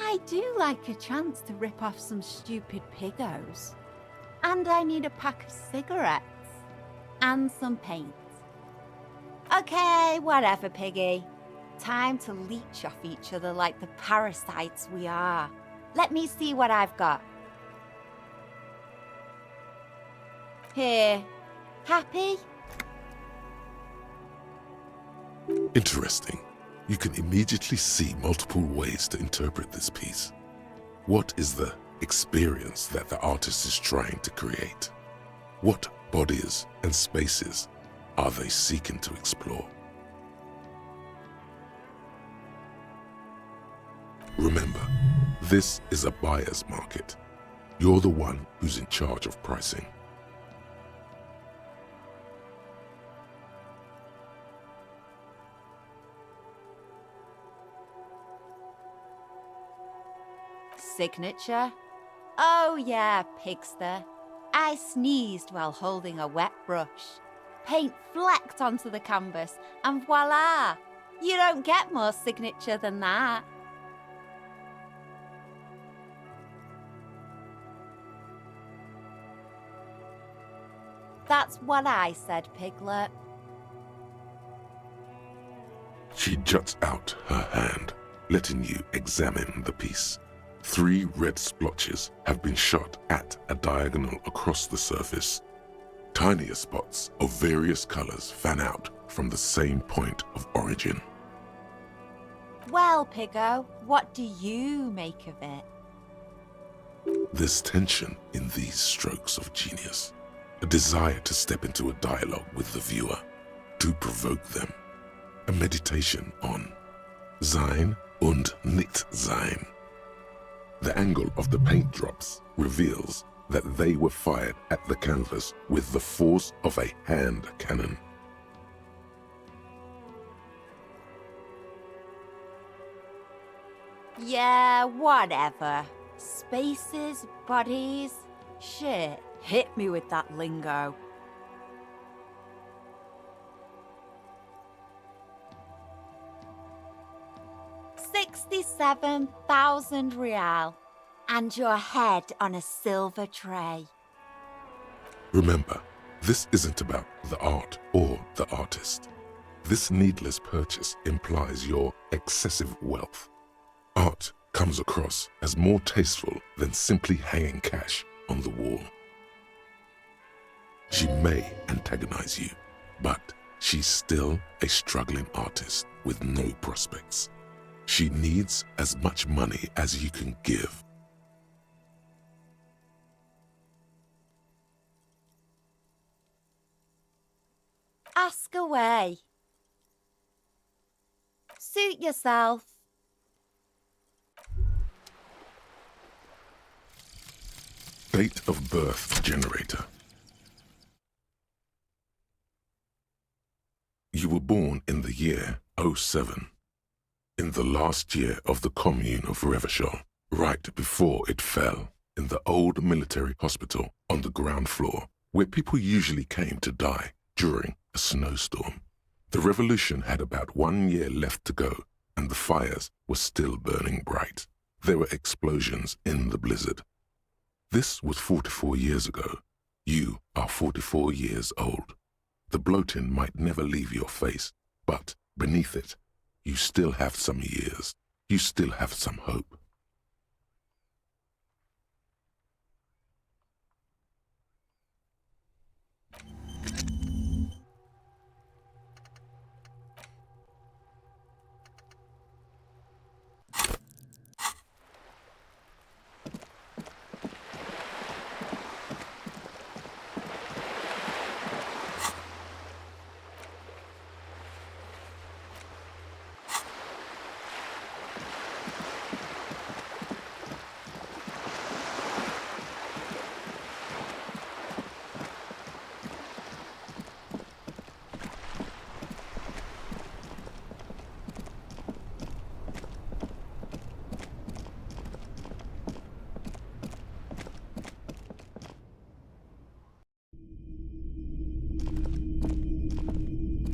I do like a chance to rip off some stupid Piggos. And I need a pack of cigarettes. And some paint. Okay, whatever, Piggy. Time to leech off each other like the parasites we are. Let me see what I've got. Here. Happy? Interesting. You can immediately see multiple ways to interpret this piece. What is the experience that the artist is trying to create? What bodies and spaces are they seeking to explore? Remember, this is a buyer's market. You're the one who's in charge of pricing. Signature? Oh yeah, Pigster. I sneezed while holding a wet brush. paint flecked onto the canvas, and voila! You don't get more signature than that. That's what I said, Piglet. She juts out her hand, letting you examine the piece. 3 red splotches have been shot at a diagonal across the surface. Tinier spots of various colors fan out from the same point of origin. Well, Piggo, what do you make of it? There's tension in these strokes of genius, a desire to step into a dialogue with the viewer, to provoke them, a meditation on Sein und Nicht-Sein. The angle of the paint drops reveals that they were fired at the canvas with the force of a hand cannon. Yeah, whatever. Spaces, bodies, shit. Hit me with that lingo. $67,000 and your head on a silver tray. Remember, this isn't about the art or the artist. This needless purchase implies your excessive wealth. Art comes across as more tasteful than simply hanging cash on the wall. She may antagonize you, but she's still a struggling artist with no prospects. She needs as much money as you can give. Ask away. Suit yourself. Date of birth generator. You were born in the year 07, in the last year of the commune of Revachol, right before it fell, in the old military hospital on the ground floor, where people usually came to die during a snowstorm. The revolution had about 1 year left to go, and the fires were still burning bright. There were explosions in the blizzard. This was 44 years ago. You are 44 years old. The bloating might never leave your face, but beneath it, you still have some years. You still have some hope.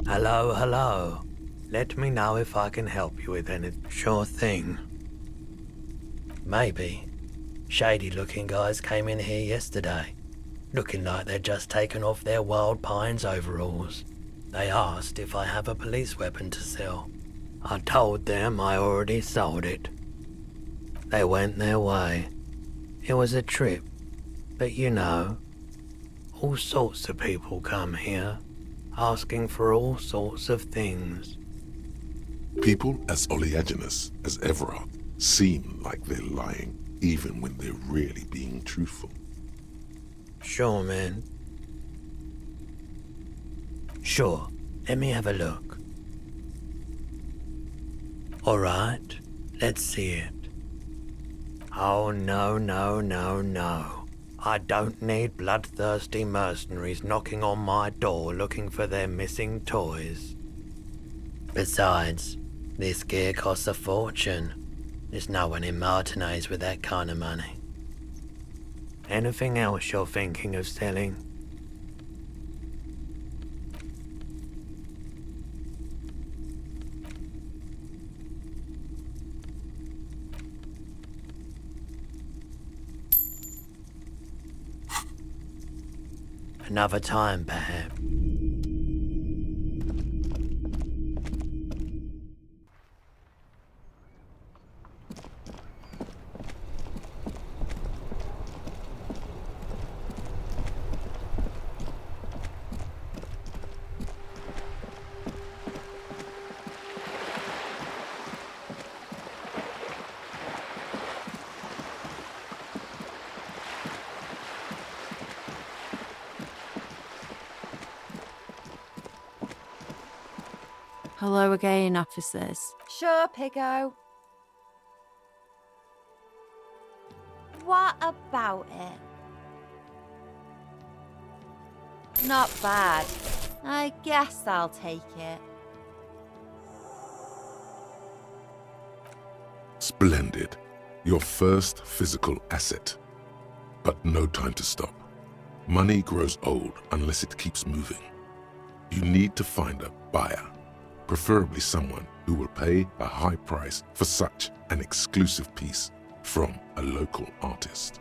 Hello, hello. Let me know if I can help you with anything. Sure thing. Maybe. Shady-looking guys came in here yesterday, looking like they'd just taken off their Wild Pines overalls. They asked if I have a police weapon to sell. I told them I already sold it. They went their way. It was a trip, but you know, all sorts of people come here, asking for all sorts of things. People as oleaginous as Everard seem like they're lying, even when they're really being truthful. Sure, man. Sure, let me have a look. Alright, let's see it. Oh, no, no, no, no. I don't need bloodthirsty mercenaries knocking on my door looking for their missing toys. Besides, this gear costs a fortune. There's no one in Martinez with that kind of money. Anything else you're thinking of selling? Another time, perhaps. Hello again, officers. Sure, Piggo. What about it? Not bad. I guess I'll take it. Splendid. Your first physical asset. But no time to stop. Money grows old unless it keeps moving. You need to find a buyer. Preferably someone who will pay a high price for such an exclusive piece from a local artist.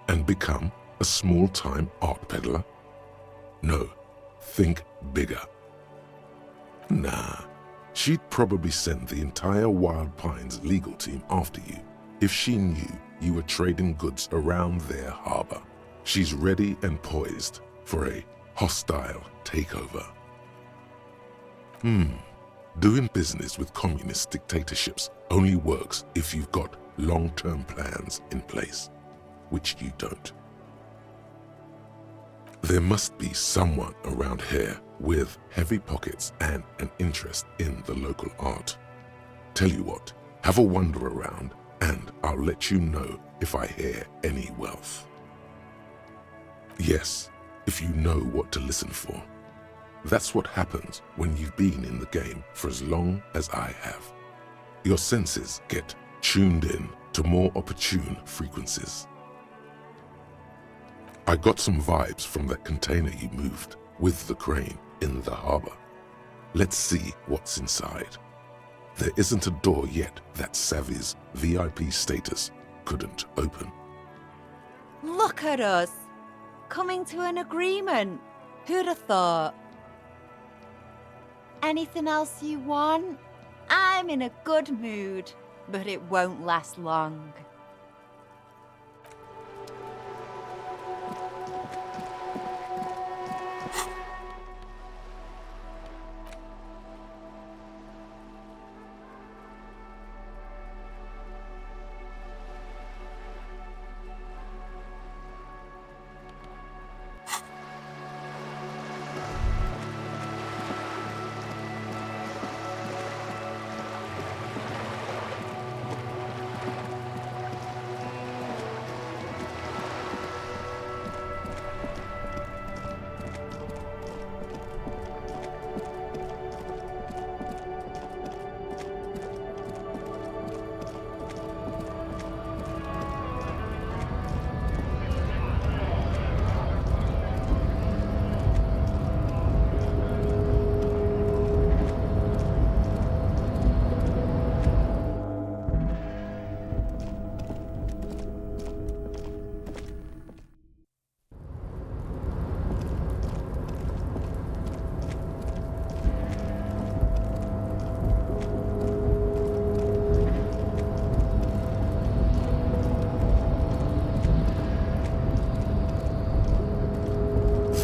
And become a small-time art peddler? No, think bigger. Nah, she'd probably send the entire Wild Pines legal team after you if she knew you were trading goods around their harbor. She's ready and poised for a hostile takeover. Doing business with communist dictatorships only works if you've got long-term plans in place, which you don't. There must be someone around here with heavy pockets and an interest in the local art. Tell you what, have a wander around and I'll let you know if I hear any wealth. Yes, if you know what to listen for. That's what happens when you've been in the game for as long as I have. Your senses get tuned in to more opportune frequencies. I got some vibes from that container you moved with the crane in the harbor. Let's see what's inside. There isn't a door yet that Savvy's VIP status couldn't open. Look at us! Coming to an agreement. Who'd have thought? Anything else you want? I'm in a good mood, but it won't last long.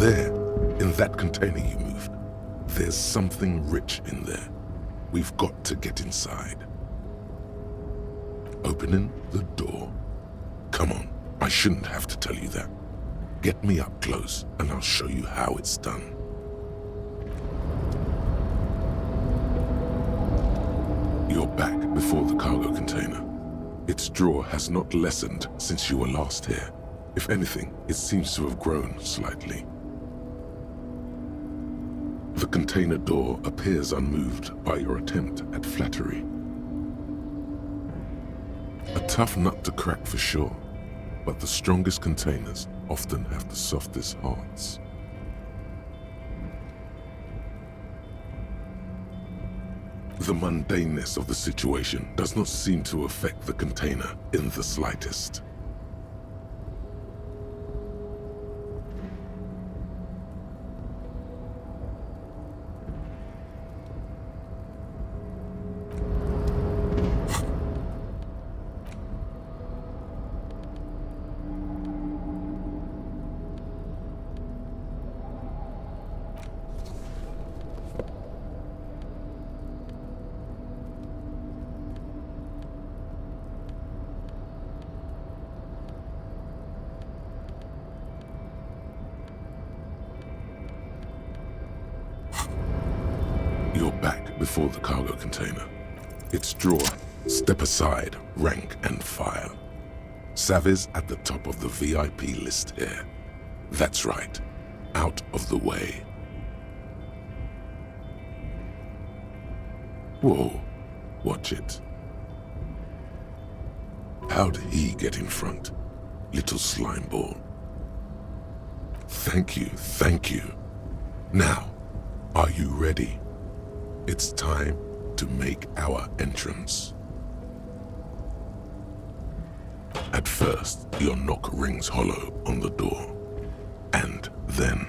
There, in that container you moved, there's something rich in there. We've got to get inside. Opening the door. Come on, I shouldn't have to tell you that. Get me up close and I'll show you how it's done. You're back before the cargo container. Its drawer has not lessened since you were last here. If anything, it seems to have grown slightly. The container door appears unmoved by your attempt at flattery. A tough nut to crack for sure, but the strongest containers often have the softest hearts. The mundaneness of the situation does not seem to affect the container in the slightest. You're back before the cargo container. Its drawer, step aside, rank and file. Savi's at the top of the VIP list here. That's right, out of the way. Whoa, watch it. How'd he get in front? Little slime ball. Thank you, thank you. Now, are you ready? It's time to make our entrance. At first, your knock rings hollow on the door. And then,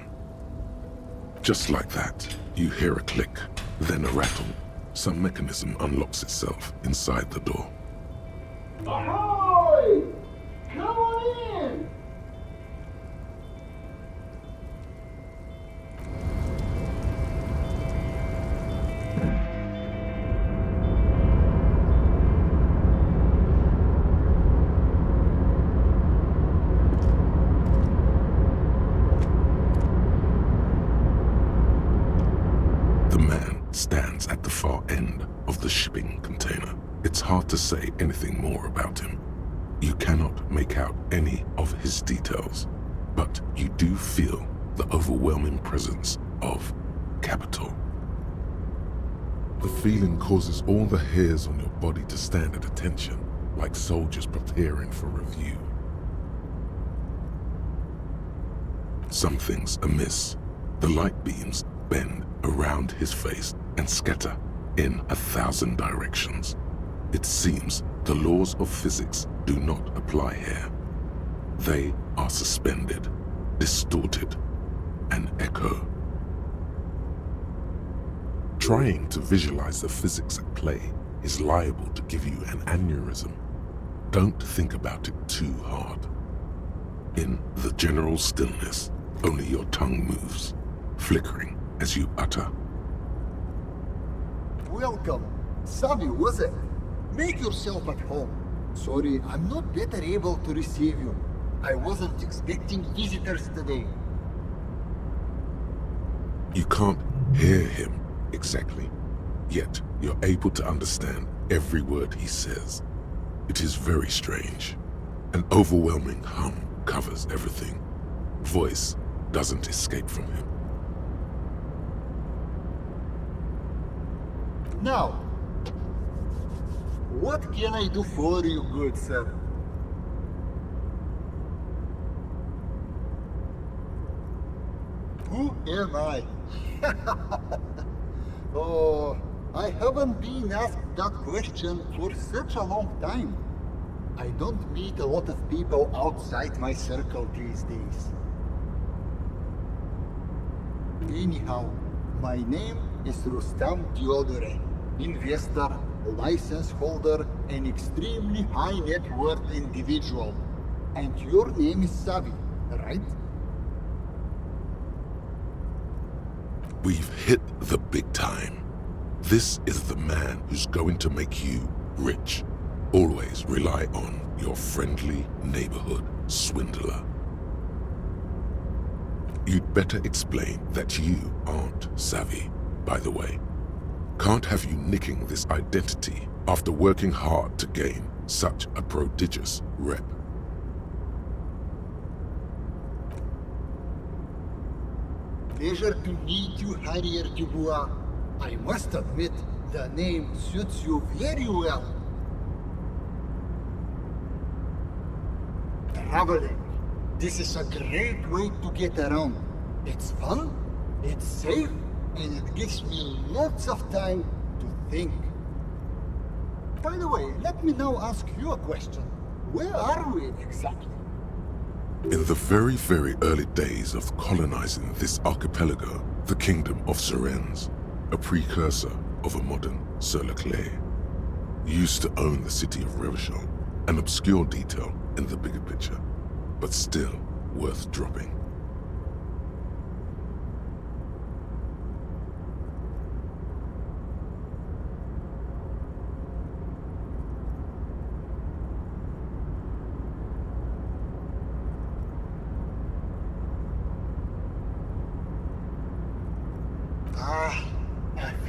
just like that, you hear a click, then a rattle. Some mechanism unlocks itself inside the door. Ahoy! Come on in! The man stands at the far end of the shipping container. It's hard to say anything more about him. You cannot make out any of his details, but you do feel the overwhelming presence of capital. The feeling causes all the hairs on your body to stand at attention, like soldiers preparing for review. Something's amiss. The light beams bend around his face and scatter in 1,000 directions. It seems the laws of physics do not apply here. They are suspended, distorted, and echo. Trying to visualize the physics at play is liable to give you an aneurysm. Don't think about it too hard. In the general stillness, only your tongue moves, flickering as you utter. Welcome. Savi, was it? Make yourself at home. Sorry, I'm not better able to receive you. I wasn't expecting visitors today. You can't hear him exactly, yet you're able to understand every word he says. It is very strange. An overwhelming hum covers everything. Voice doesn't escape from him. Now, what can I do for you, good sir? Who am I? Oh, I haven't been asked that question for such a long time. I don't meet a lot of people outside my circle these days. Anyhow, my name is Rustam Theodore, investor, license holder, an extremely high net worth individual. And your name is Savi, right? We've hit the big time. This is the man who's going to make you rich. Always rely on your friendly neighborhood swindler. You'd better explain that you aren't Savi, by the way. Can't have you nicking this identity after working hard to gain such a prodigious rep. Pleasure to meet you, Harrier Dubois. I must admit, the name suits you very well. Traveling. This is a great way to get around. It's fun, it's safe, and it gives me lots of time to think. By the way, let me now ask you a question. Where are we exactly? In the very, very early days of colonizing this archipelago, the kingdom of Surens, a precursor of a modern Sur-le-Clay, used to own the city of Revachol, an obscure detail in the bigger picture, but still worth dropping.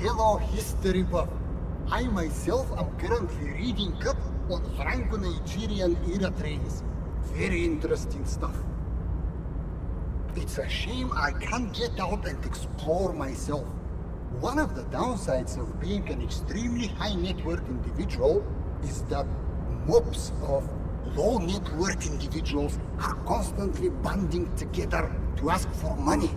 Hello, history buff. I myself am currently reading up on Franco-Nigerian era trains. Very interesting stuff. It's a shame I can't get out and explore myself. One of the downsides of being an extremely high net worth individual is that mobs of low net worth individuals are constantly banding together to ask for money.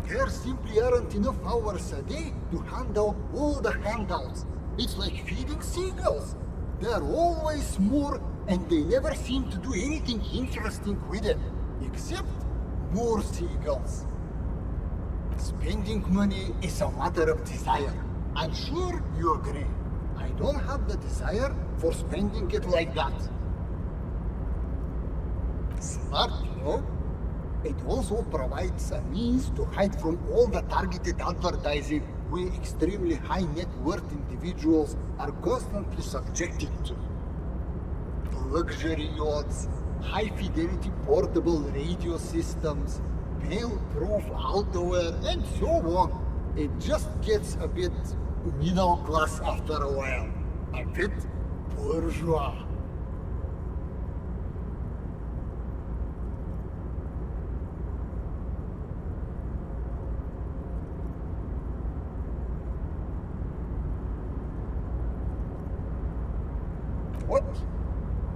There simply aren't enough hours a day to hand out all the handouts. It's like feeding seagulls. There are always more, and they never seem to do anything interesting with it, except more seagulls. Spending money is a matter of desire. I'm sure you agree. I don't have the desire for spending it like that. Smart, you know? It also provides a means to hide from all the targeted advertising we extremely high net worth individuals are constantly subjected to. Luxury yachts, high fidelity portable radio systems, bail-proof outerwear, and so on. It just gets a bit middle class after a while. A bit bourgeois. What?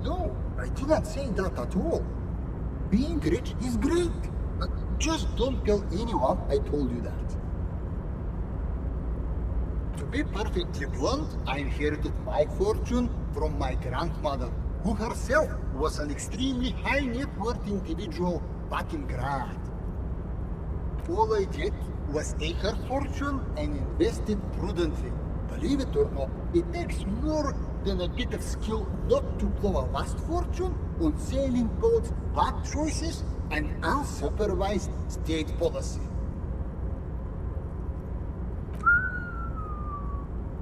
No, I didn't say that at all. Being rich is great. Just don't tell anyone I told you that. To be perfectly blunt, I inherited my fortune from my grandmother, who herself was an extremely high net worth individual back in Grad. All I did was take her fortune and invest it prudently. Believe it or not, it takes more than a bit of skill not to blow a vast fortune on sailing boats, bad choices, and unsupervised state policy.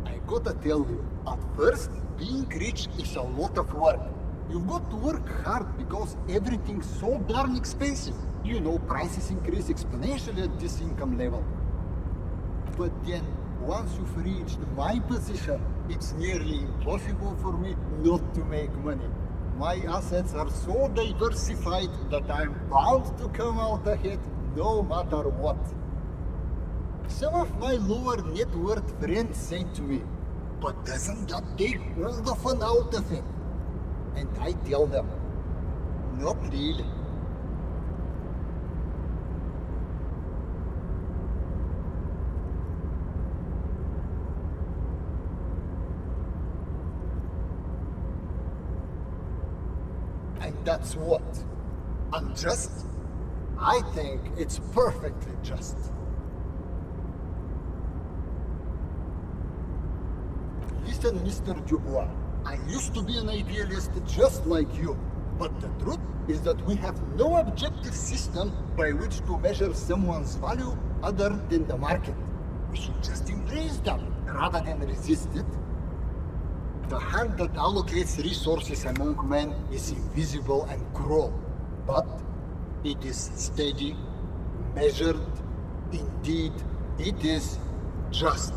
I gotta tell you, at first, being rich is a lot of work. You've got to work hard because everything's so darn expensive. You know, prices increase exponentially at this income level. But then, once you've reached my position, it's nearly impossible for me not to make money. My assets are so diversified that I'm bound to come out ahead no matter what. Some of my lower net worth friends say to me, but doesn't that take all the fun out of it? And I tell them, not really. And that's what? Unjust? I think it's perfectly just. Listen, Mr. Dubois, I used to be an idealist just like you, but the truth is that we have no objective system by which to measure someone's value other than the market. We should just embrace them rather than resist it. The hand that allocates resources among men is invisible and cruel, but it is steady, measured, indeed, it is just.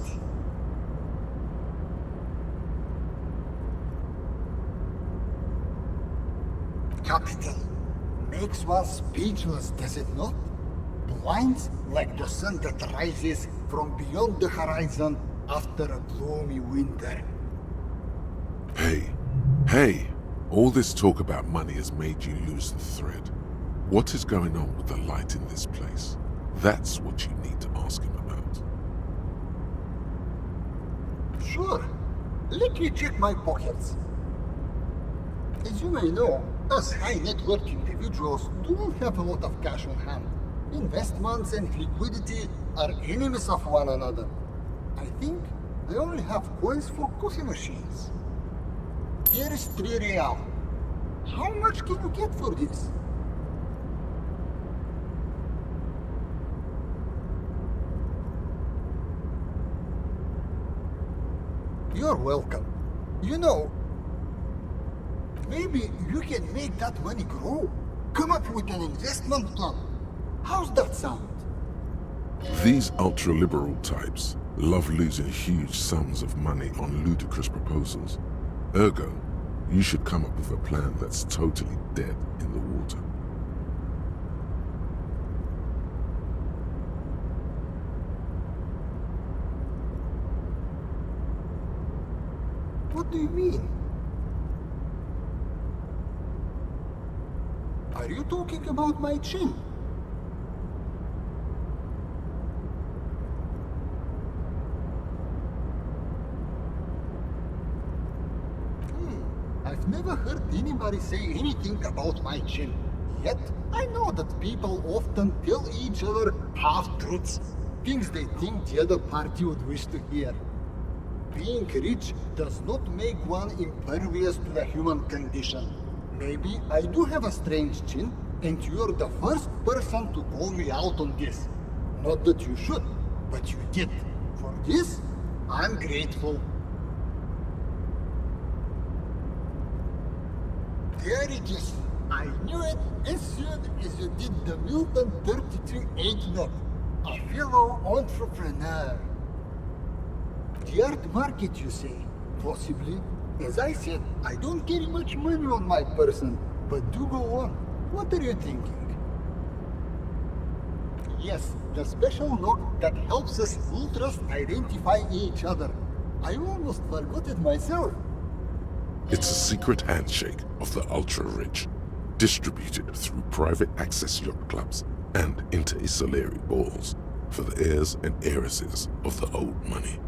Capital makes one speechless, does it not? Blinds like the sun that rises from beyond the horizon after a gloomy winter. Hey, all this talk about money has made you lose the thread. What is going on with the light in this place? That's what you need to ask him about. Sure, let me check my pockets. As you may know, us high net worth individuals do not have a lot of cash on hand. Investments and liquidity are enemies of one another. I think I only have coins for coffee machines. Here is 3 real. How much can you get for this? You're welcome. You know, maybe you can make that money grow. Come up with an investment plan. How's that sound? These ultra-liberal types love losing huge sums of money on ludicrous proposals. Ergo, you should come up with a plan that's totally dead in the water. What do you mean? Are you talking about my chin? I've never heard anybody say anything about my chin. Yet, I know that people often tell each other half-truths, things they think the other party would wish to hear. Being rich does not make one impervious to the human condition. Maybe I do have a strange chin, and you're the first person to call me out on this. Not that you should, but you did. For this, I'm grateful. There it is. I knew it as soon as you did the Milton 33-8 note. A fellow entrepreneur. The art market, you say? Possibly. As I said, I don't carry much money on my person, but do go on. What are you thinking? Yes, the special note that helps us ultras identify each other. I almost forgot it myself. It's a secret handshake of the ultra-rich, distributed through private access yacht clubs and inter-isolary balls for the heirs and heiresses of the old money.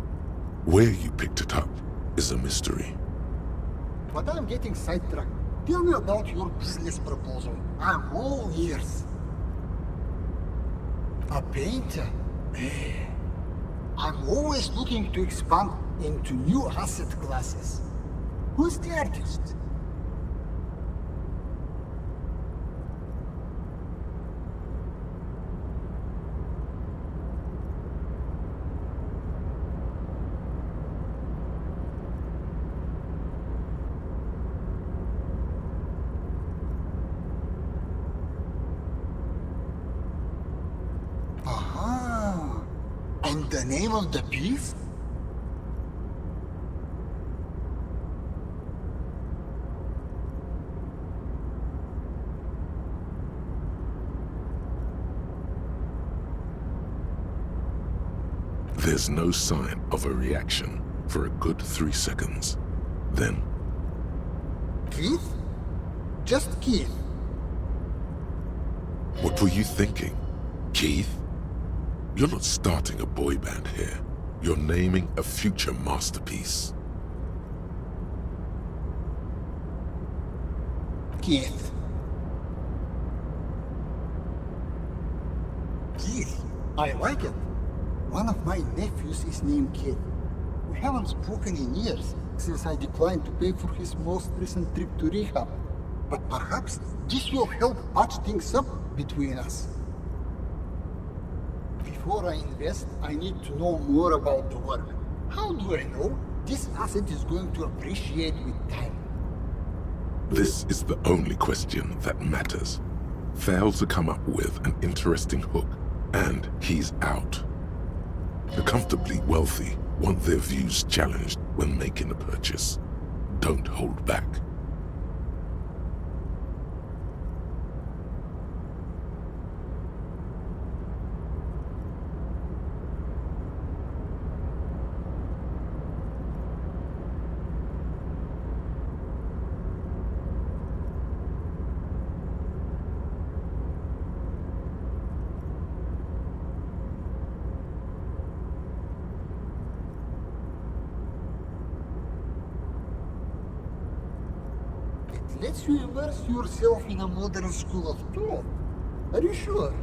Where you picked it up is a mystery. But I'm getting sidetracked. Tell me about your business proposal. I'm all ears. A painter? I'm always looking to expand into new asset classes. Who's the artist? Aha! And the name of the piece? There's no sign of a reaction for a good 3 seconds. Then... Keith? Just Keith. What were you thinking? Keith? You're not starting a boy band here. You're naming a future masterpiece. Keith. Keith, I like it. One of my nephews is named Keith. We haven't spoken in years, since I declined to pay for his most recent trip to rehab. But perhaps this will help patch things up between us. Before I invest, I need to know more about the work. How do I know this asset is going to appreciate with time? This is the only question that matters. Fail to come up with an interesting hook, and he's out. The comfortably wealthy want their views challenged when making a purchase. Don't hold back. Lets you immerse yourself in a modern school of thought. Are you sure?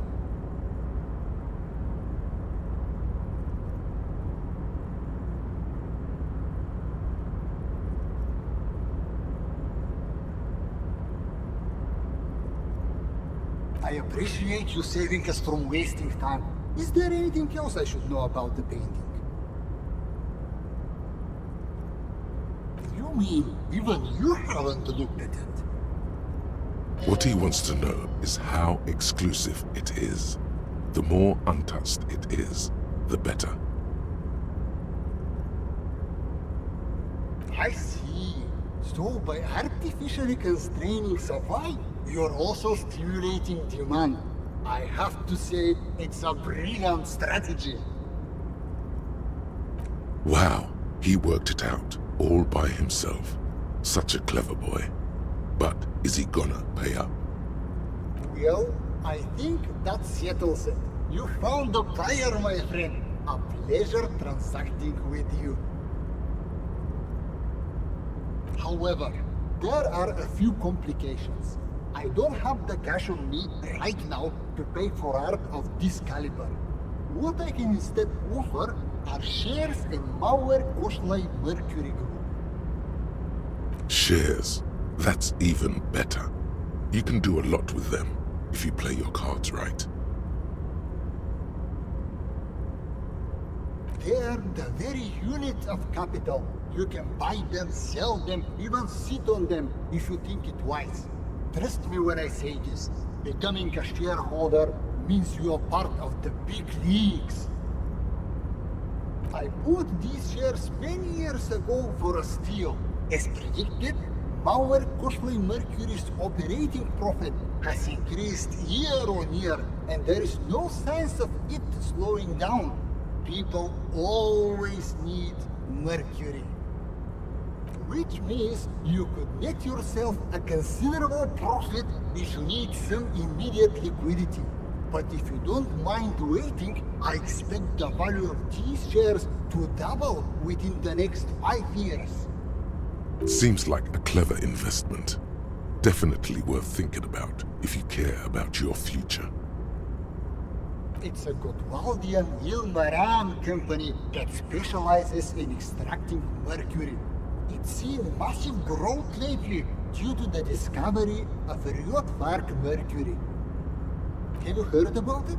I appreciate you saving us from wasting time. Is there anything else I should know about the painting? You mean even you haven't looked at it? What he wants to know is how exclusive it is. The more untouched it is, the better. I see. So by artificially constraining supply, you're also stimulating demand. I have to say, it's a brilliant strategy. Wow, he worked it out all by himself. Such a clever boy. But is he gonna pay up? Well, I think that settles it. You found a buyer, my friend. A pleasure transacting with you. However, there are a few complications. I don't have the cash on me right now to pay for art of this caliber. What I can instead offer are shares in Mauer Koslai Mercury Group. Shares. That's even better. You can do a lot with them if you play your cards right. They're the very unit of capital. You can buy them, sell them, even sit on them if you think it wise. Trust me when I say this. Becoming a shareholder means you are part of the big leagues. I bought these shares many years ago for a steal. As predicted, Mauer Koslai Mercury's operating profit has increased year on year, and there is no signs of it slowing down. People always need Mercury. Which means you could net yourself a considerable profit if you need some immediate liquidity. But if you don't mind waiting, I expect the value of these shares to double within the next 5 years. Seems like a clever investment. Definitely worth thinking about if you care about your future. It's a Gotwaldian Ilmaran company that specializes in extracting mercury. It's seen massive growth lately due to the discovery of Riotvark mercury. Have you heard about it?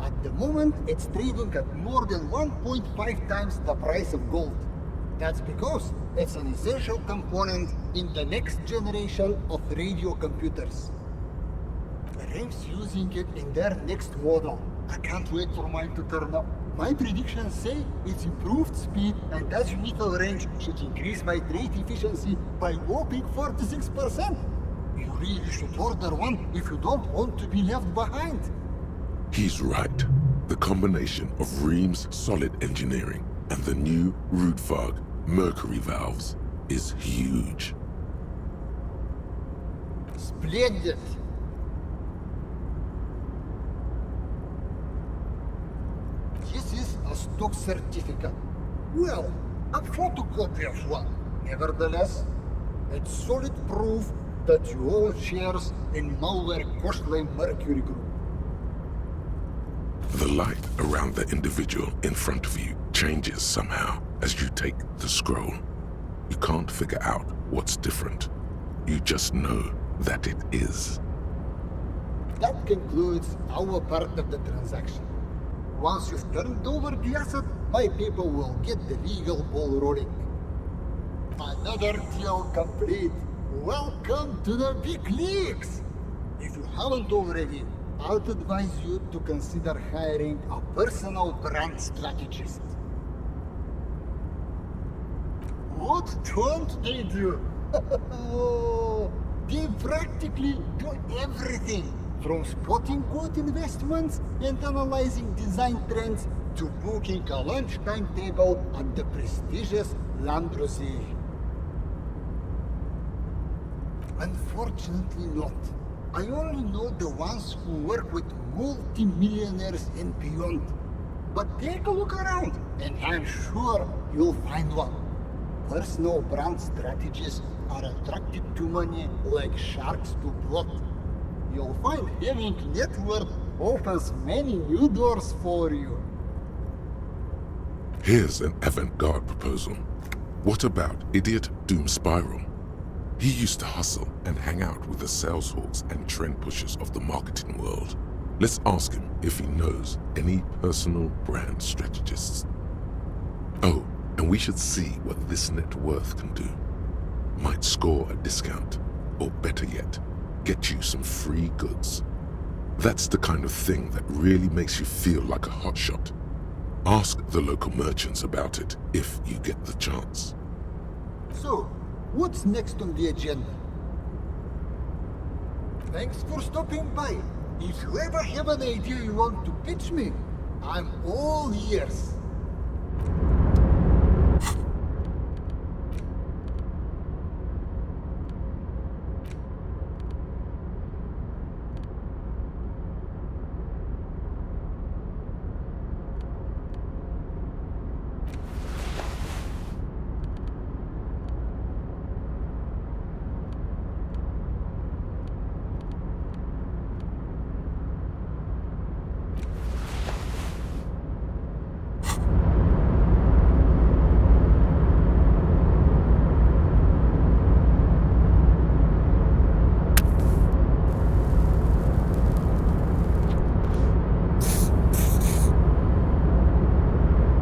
At the moment, it's trading at more than 1.5 times the price of gold. That's because it's an essential component in the next generation of radio computers. RAM's using it in their next model. I can't wait for mine to turn up. My predictions say its improved speed and azimuthal range should increase my trade efficiency by whopping 46%. You really should order one if you don't want to be left behind. He's right. The combination of Ream's solid engineering and the new Rudfag mercury valves is huge. Splendid! This is a stock certificate. Well, a photocopy of one. Nevertheless, it's solid proof that you own shares in Mauer Koslai Mercury Group. The light around the individual in front of you changes somehow as you take the scroll. You can't figure out what's different. You just know that it is. That concludes our part of the transaction. Once you've turned over the asset, my people will get the legal ball rolling. Another deal complete. Welcome to the big leagues! If you haven't already, I'd advise you to consider hiring a personal brand strategist. What don't they do? They practically do everything, from spotting good investments and analyzing design trends to booking a lunchtime table at the prestigious Landrosier. Unfortunately not. I only know the ones who work with multi-millionaires and beyond. But take a look around, and I'm sure you'll find one. Personal brand strategists are attracted to money like sharks to blood. You'll find having net worth opens many new doors for you. Here's an avant-garde proposal. What about Idiot Doom Spiral? He used to hustle and hang out with the sales hawks and trend pushers of the marketing world. Let's ask him if he knows any personal brand strategists. Oh, and we should see what this net worth can do. Might score a discount, or better yet, get you some free goods. That's the kind of thing that really makes you feel like a hotshot. Ask the local merchants about it if you get the chance. So, what's next on the agenda? Thanks for stopping by. If you ever have an idea you want to pitch me, I'm all ears.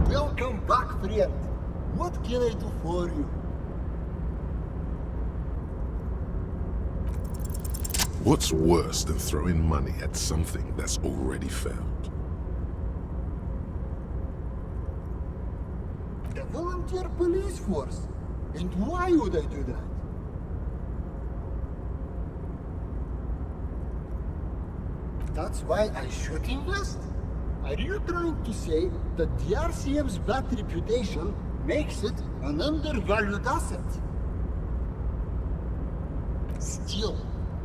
Welcome back, friend. What can I do for you? What's worse than throwing money at something that's already failed? The volunteer police force. And why would I do that? That's why I should invest? Are you trying to say that the RCM's bad reputation makes it an undervalued asset? Still,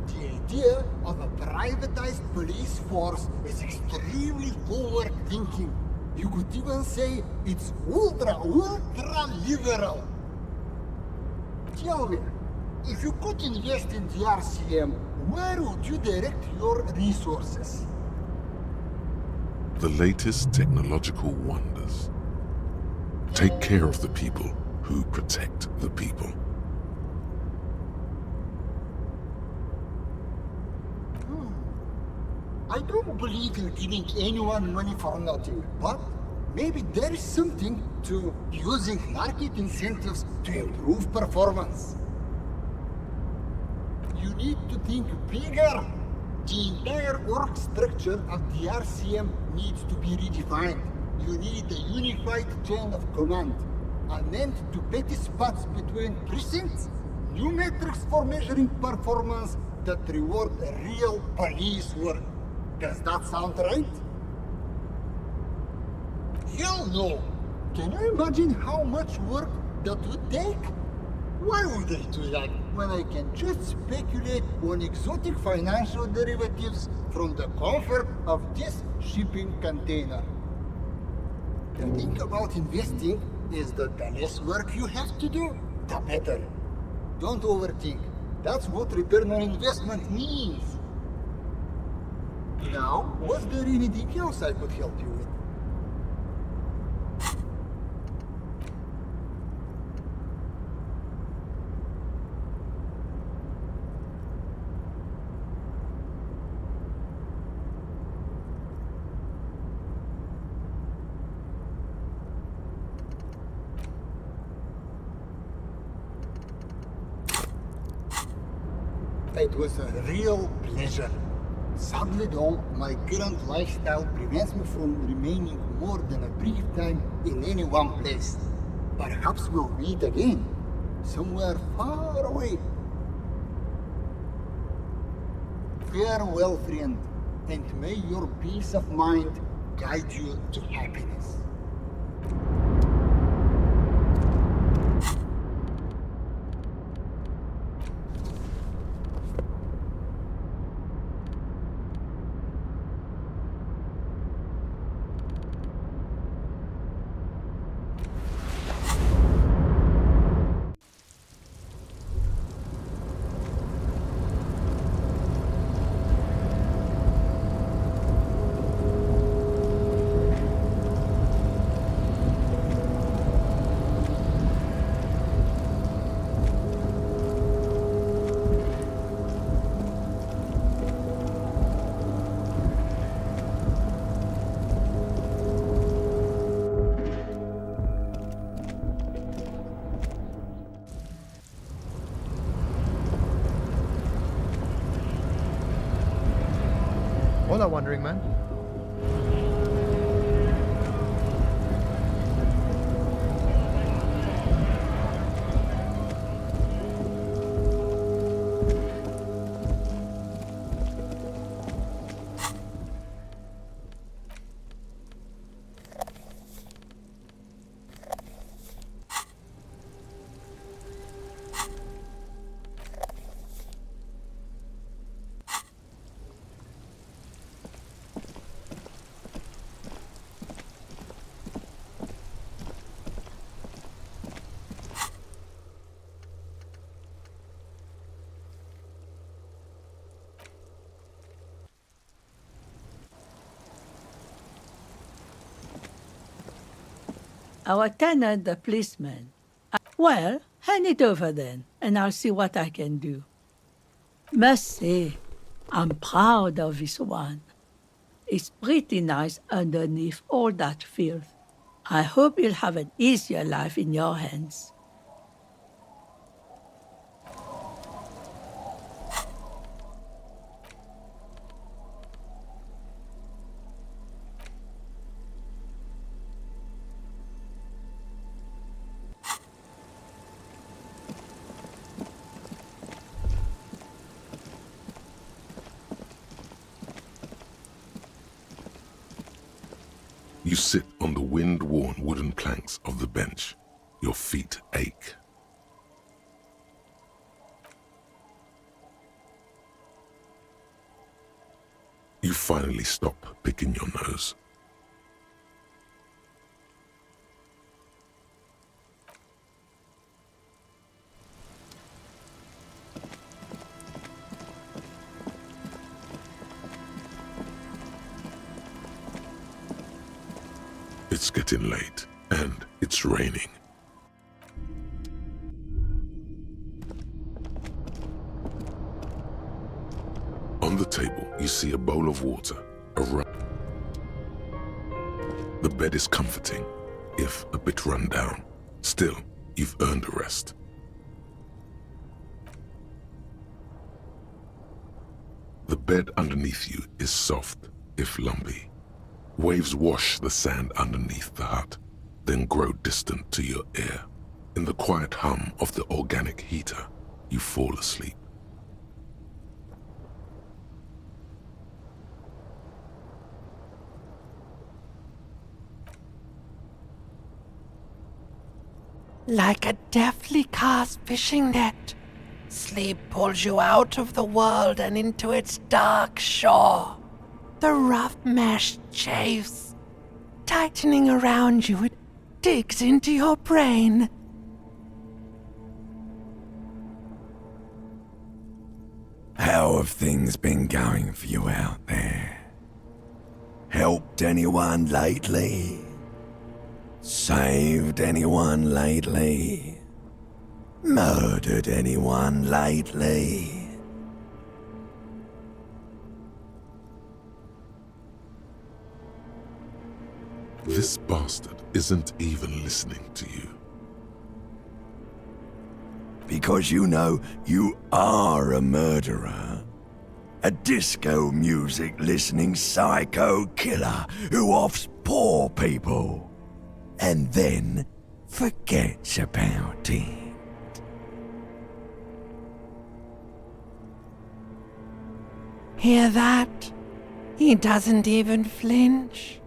the idea of a privatized police force is extremely forward thinking. You could even say it's ultra liberal. Tell me, if you could invest in the RCM, where would you direct your resources? The latest technological wonders. Take care of the people who protect the people. I don't believe in giving anyone money for nothing, but maybe there is something to using market incentives to improve performance. You need to think bigger. The entire org structure of the RCM needs to be redefined. You need a unified chain of command, an end to petty spots between precincts, new metrics for measuring performance that reward real police work. Does that sound right? Hell no! Can you imagine how much work that would take? Why would I do that when I can just speculate on exotic financial derivatives from the comfort of this shipping container? The thing about investing is that the less work you have to do, the better. Don't overthink. That's what return on investment means. Now, was there anything else I could help you with? It was a real pleasure. Sadly though, my current lifestyle prevents me from remaining more than a brief time in any one place. Perhaps we'll meet again, somewhere far away. Farewell, friend, and may your peace of mind guide you to happiness. Hola, Wandering Man. Our tenant, the policeman. Well, hand it over then, and I'll see what I can do. Must say, I'm proud of this one. It's pretty nice underneath all that filth. I hope you'll have an easier life in your hands. You sit on the wind-worn wooden planks of the bench. Your feet ache. You finally stop picking your nose. It's getting late, and it's raining. On the table, you see a bowl of water, a rug. The bed is comforting, if a bit run down. Still, you've earned a rest. The bed underneath you is soft, if lumpy. Waves wash the sand underneath the hut, then grow distant to your ear. In the quiet hum of the organic heater, you fall asleep. Like a deftly cast fishing net, sleep pulls you out of the world and into its dark shore. The rough mesh chafes, tightening around you, it digs into your brain. How have things been going for you out there? Helped anyone lately? Saved anyone lately? Murdered anyone lately? This bastard isn't even listening to you. Because you know you are a murderer. A disco music listening psycho killer who offs poor people and then forgets about it. Hear that? He doesn't even flinch.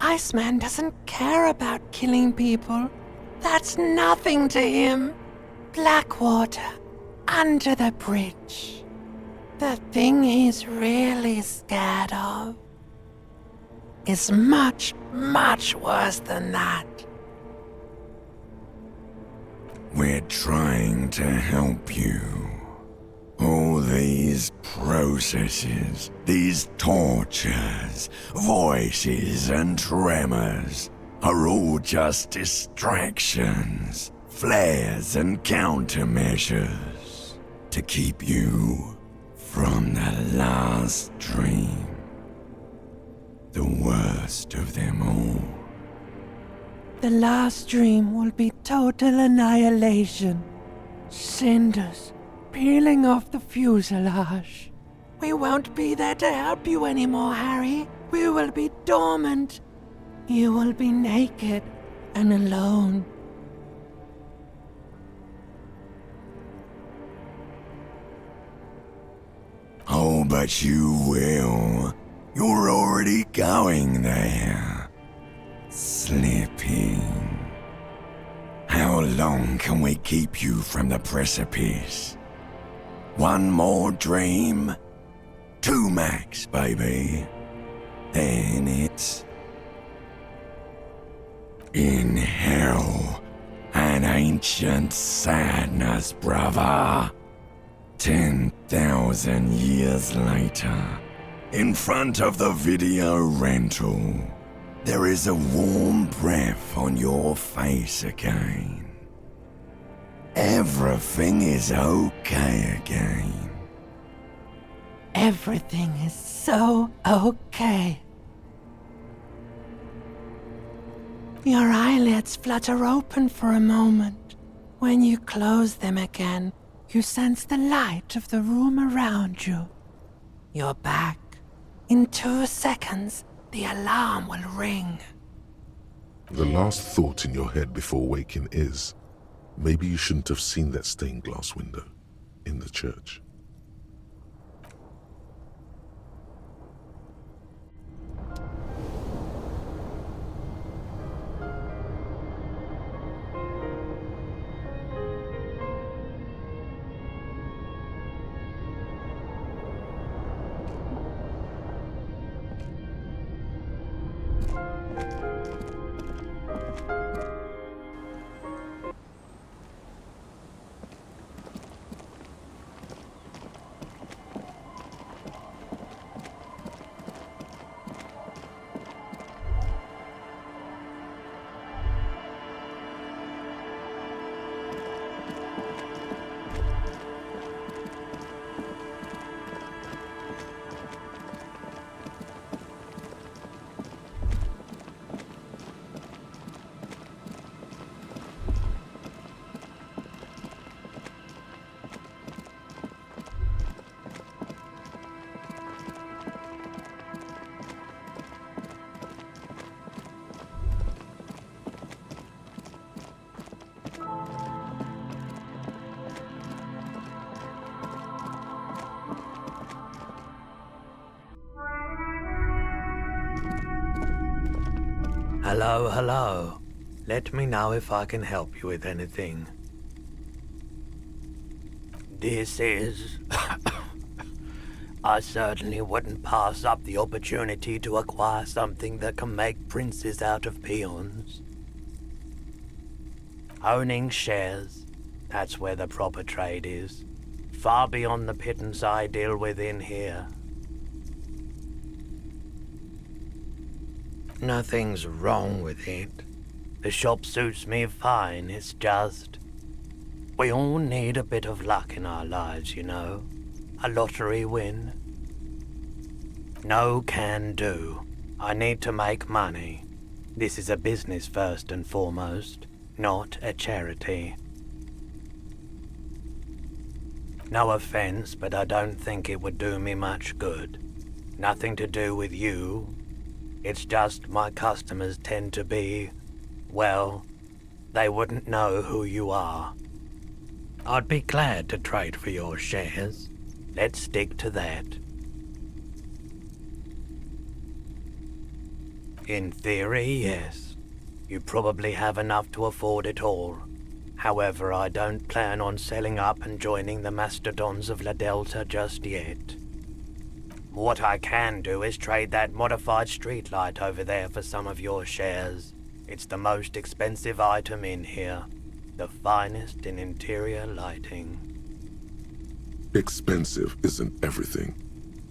Iceman doesn't care about killing people. That's nothing to him. Blackwater, under the bridge. The thing he's really scared of is much, much worse than that. We're trying to help you. All these processes, these tortures, voices and tremors are all just distractions, flares and countermeasures to keep you from the last dream. The worst of them all. The last dream will be total annihilation. Cinders peeling off the fuselage. We won't be there to help you anymore, Harry. We will be dormant. You will be naked and alone. Oh, but you will. You're already going there. Slipping. How long can we keep you from the precipice? One more dream? 2 max, baby. Then it's... in hell. An ancient sadness, brother. 10,000 years later, in front of the video rental, there is a warm breath on your face again. Everything is okay again. Everything is so okay. Your eyelids flutter open for a moment. When you close them again, you sense the light of the room around you. You're back. In 2 seconds, the alarm will ring. The last thought in your head before waking is, maybe you shouldn't have seen that stained glass window in the church. Hello, hello. Let me know if I can help you with anything. This is... I certainly wouldn't pass up the opportunity to acquire something that can make princes out of peons. Owning shares, that's where the proper trade is. Far beyond the pittance I deal with in here. Nothing's wrong with it. The shop suits me fine, it's just... we all need a bit of luck in our lives, you know. A lottery win. No can do. I need to make money. This is a business first and foremost, not a charity. No offense, but I don't think it would do me much good. Nothing to do with you. It's just my customers tend to be, well, they wouldn't know who you are. I'd be glad to trade for your shares. Let's stick to that. In theory, yes. You probably have enough to afford it all. However, I don't plan on selling up and joining the mastodons of La Delta just yet. What I can do is trade that modified streetlight over there for some of your shares. It's the most expensive item in here. The finest in interior lighting. Expensive isn't everything.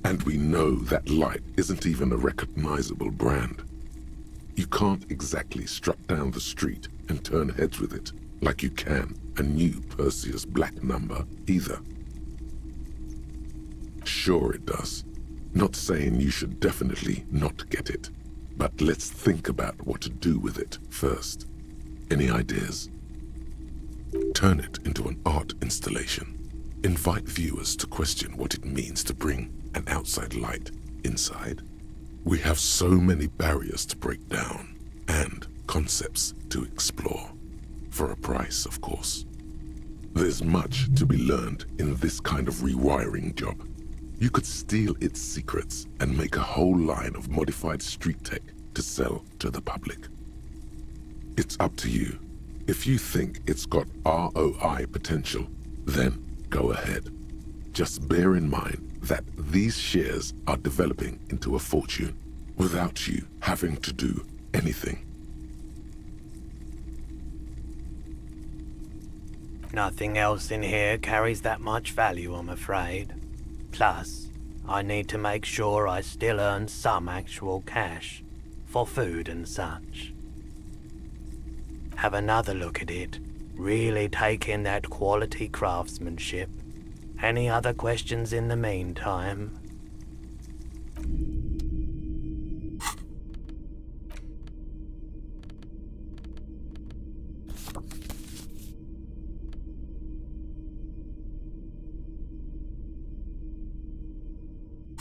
And we know that light isn't even a recognizable brand. You can't exactly strut down the street and turn heads with it like you can a new Perseus Black number either. Sure it does. Not saying you should definitely not get it, but let's think about what to do with it first. Any ideas? Turn it into an art installation. Invite viewers to question what it means to bring an outside light inside. We have so many barriers to break down and concepts to explore. For a price, of course. There's much to be learned in this kind of rewiring job. You could steal its secrets and make a whole line of modified street tech to sell to the public. It's up to you. If you think it's got ROI potential, then go ahead. Just bear in mind that these shares are developing into a fortune without you having to do anything. Nothing else in here carries that much value, I'm afraid. Plus, I need to make sure I still earn some actual cash for food and such. Have another look at it. Really take in that quality craftsmanship. Any other questions in the meantime?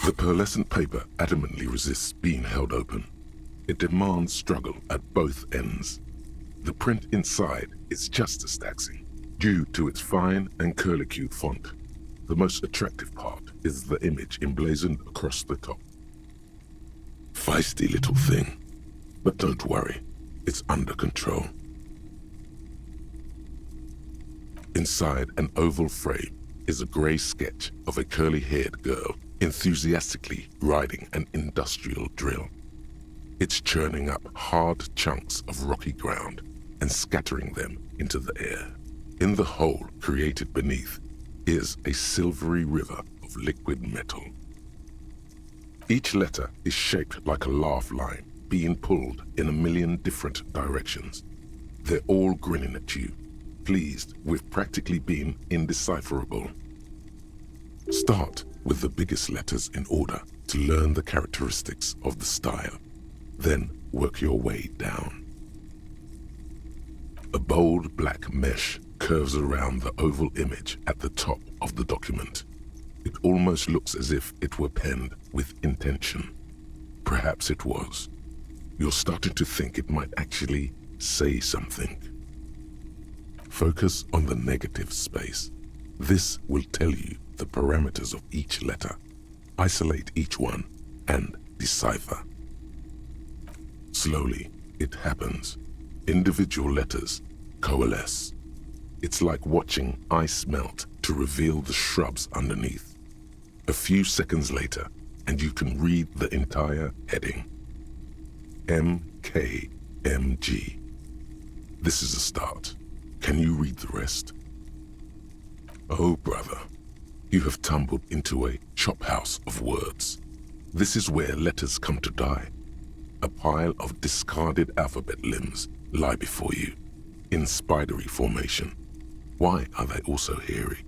The pearlescent paper adamantly resists being held open. It demands struggle at both ends. The print inside is just as taxing, due to its fine and curlicued font. The most attractive part is the image emblazoned across the top. Feisty little thing, but don't worry, it's under control. Inside an oval frame is a grey sketch of a curly-haired girl enthusiastically riding an industrial drill. It's churning up hard chunks of rocky ground and scattering them into the air. In the hole created beneath is a silvery river of liquid metal. Each letter is shaped like a laugh line being pulled in a million different directions. They're all grinning at you, pleased with practically being indecipherable. Start with the biggest letters in order to learn the characteristics of the style. Then work your way down. A bold black mesh curves around the oval image at the top of the document. It almost looks as if it were penned with intention. Perhaps it was. You're starting to think it might actually say something. Focus on the negative space. This will tell you the parameters of each letter. Isolate each one and decipher. Slowly, it happens. Individual letters coalesce. It's like watching ice melt to reveal the shrubs underneath. A few seconds later, and you can read the entire heading. MKMG. This is a start. Can you read the rest? Oh, brother. You have tumbled into a chop-house of words. This is where letters come to die. A pile of discarded alphabet limbs lie before you, in spidery formation. Why are they also hairy?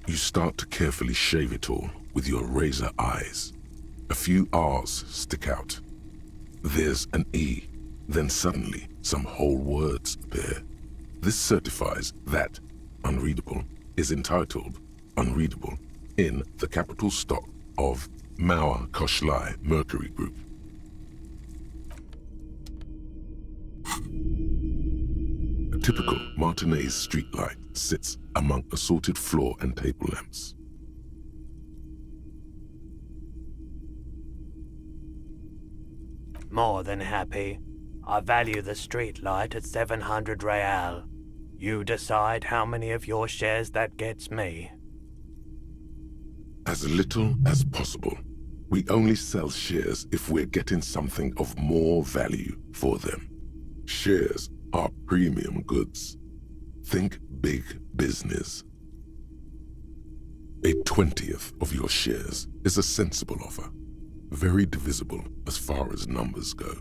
You start to carefully shave it all with your razor eyes. A few R's stick out. There's an E, then suddenly some whole words appear. This certifies that unreadable is entitled unreadable in the capital stock of Mauer Koshlai Mercury Group. A typical Martinez streetlight sits among assorted floor and table lamps. More than happy. I value the street light at 700 real. You decide how many of your shares that gets me. As little as possible. We only sell shares if we're getting something of more value for them. Shares are premium goods. Think big business. A 20th of your shares is a sensible offer. Very divisible as far as numbers go.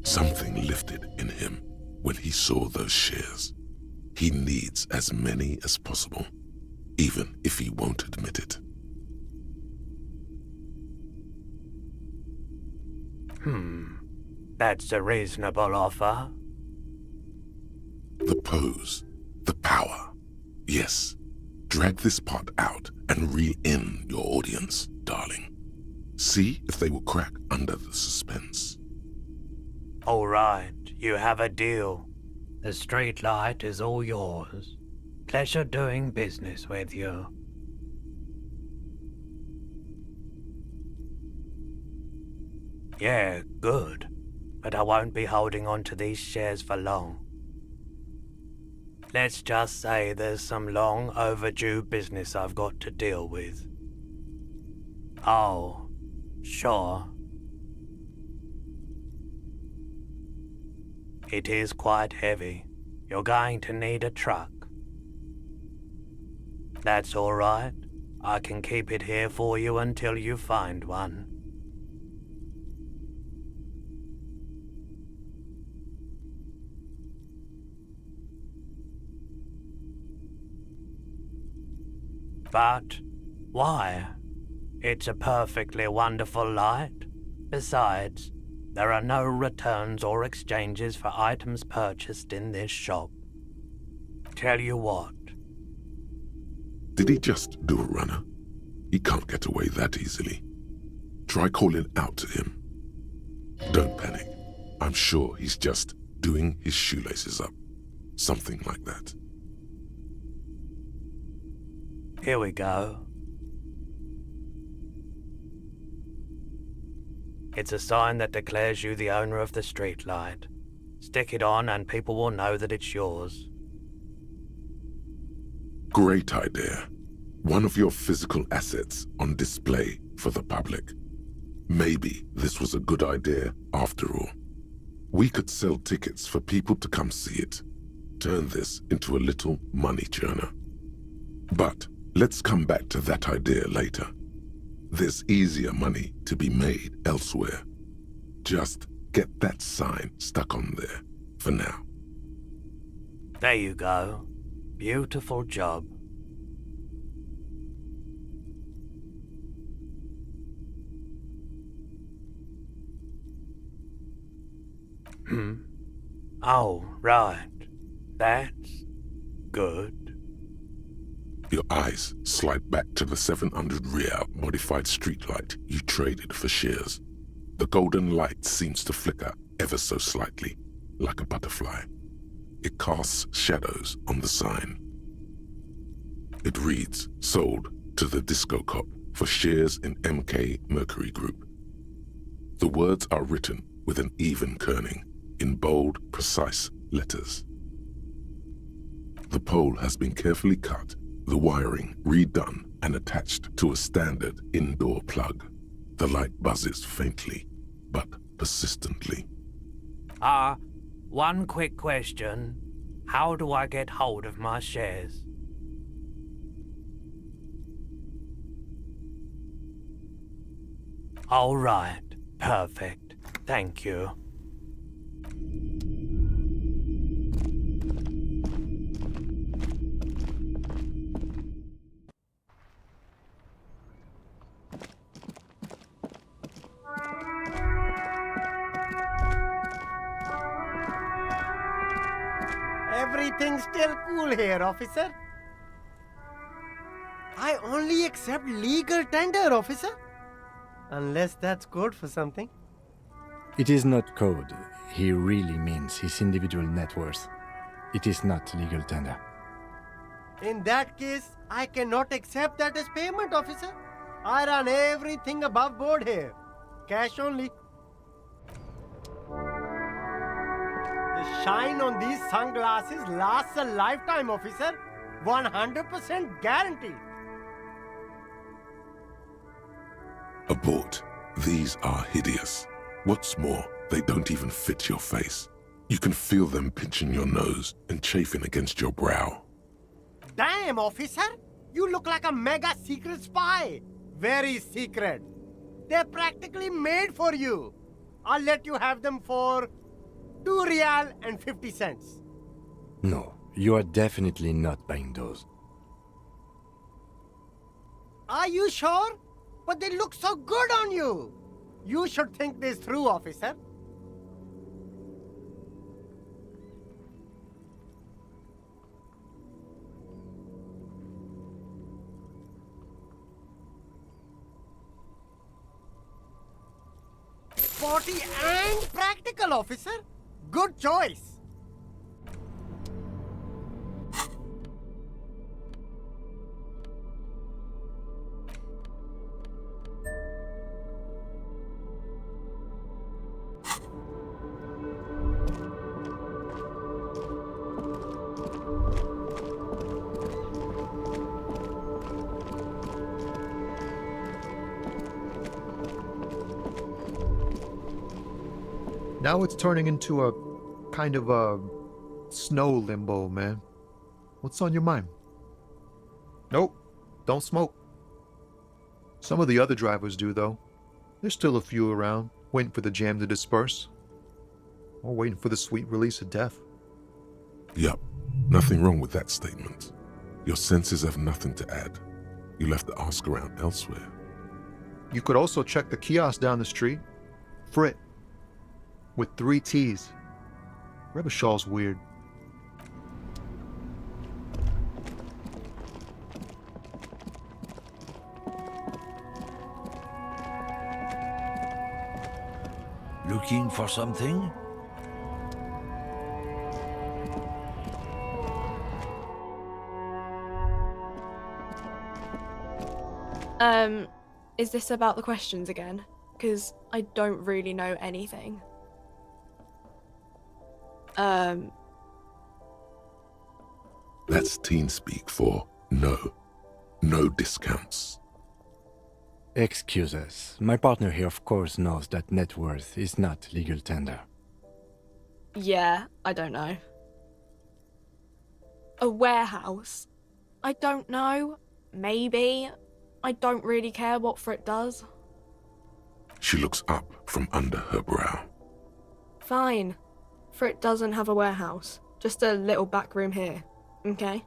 Something lifted in him when he saw those shares. He needs as many as possible, even if he won't admit it. That's a reasonable offer. The pose, the power. Yes, Drag this part out and reel in your audience, darling. See if they will crack under the suspense. All right, you have a deal. The street light is all yours. Pleasure doing business with you. Yeah, good. But I won't be holding on to these shares for long. Let's just say there's some long overdue business I've got to deal with. Oh, sure. It is quite heavy. You're going to need a truck. That's all right. I can keep it here for you until you find one. But why? It's a perfectly wonderful light. Besides, there are no returns or exchanges for items purchased in this shop. Tell you what. Did he just do a runner? He can't get away that easily. Try calling out to him. Don't panic. I'm sure he's just doing his shoelaces up. Something like that. Here we go. It's a sign that declares you the owner of the streetlight. Stick it on and people will know that it's yours. Great idea. One of your physical assets on display for the public. Maybe this was a good idea after all. We could sell tickets for people to come see it. Turn this into a little money churner. But let's come back to that idea later. There's easier money to be made elsewhere. Just get that sign stuck on there for now. There you go. Beautiful job. Oh, right. That's good. Your eyes slide back to the 700 real modified streetlight you traded for shares. The golden light seems to flicker ever so slightly, like a butterfly. It casts shadows on the sign. It reads, sold to the Disco Cop for shares in MK Mercury Group. The words are written with an even kerning, in bold, precise letters. The pole has been carefully cut, the wiring redone and attached to a standard indoor plug. The light buzzes faintly, but persistently. One quick question. How do I get hold of my shares? All right. Perfect. Thank you. Everything's still cool here, officer. I only accept legal tender, officer. Unless that's code for something. It is not code. He really means his individual net worth. It is not legal tender. In that case, I cannot accept that as payment, officer. I run everything above board here. Cash only. The shine on these sunglasses lasts a lifetime, officer. 100% guaranteed. Abort. These are hideous. What's more, they don't even fit your face. You can feel them pinching your nose and chafing against your brow. Damn, officer! You look like a mega secret spy. Very secret. They're practically made for you. I'll let you have them for 2 real and 50 cents. No, you are definitely not buying those. Are you sure? But they look so good on you. You should think this through, officer. sporty and practical, officer. Good choice. Now it's turning into a kind of a snow limbo, man. What's on your mind? Nope, don't smoke. Some of the other drivers do, though. There's still a few around, waiting for the jam to disperse. Or waiting for the sweet release of death. Yup, nothing wrong with that statement. Your senses have nothing to add. You'll have to ask around elsewhere. You could also check the kiosk down the street. Frit. With 3 T's. Rebishaw's weird. Looking for something? Is this about the questions again? Because I don't really know anything. That's teen speak for no. No discounts. Excuse us. My partner here of course knows that net worth is not legal tender. Yeah, I don't know. A warehouse? I don't know. Maybe. I don't really care what Frit does. She looks up from under her brow. Fine. Frit doesn't have a warehouse. Just a little back room here. Okay?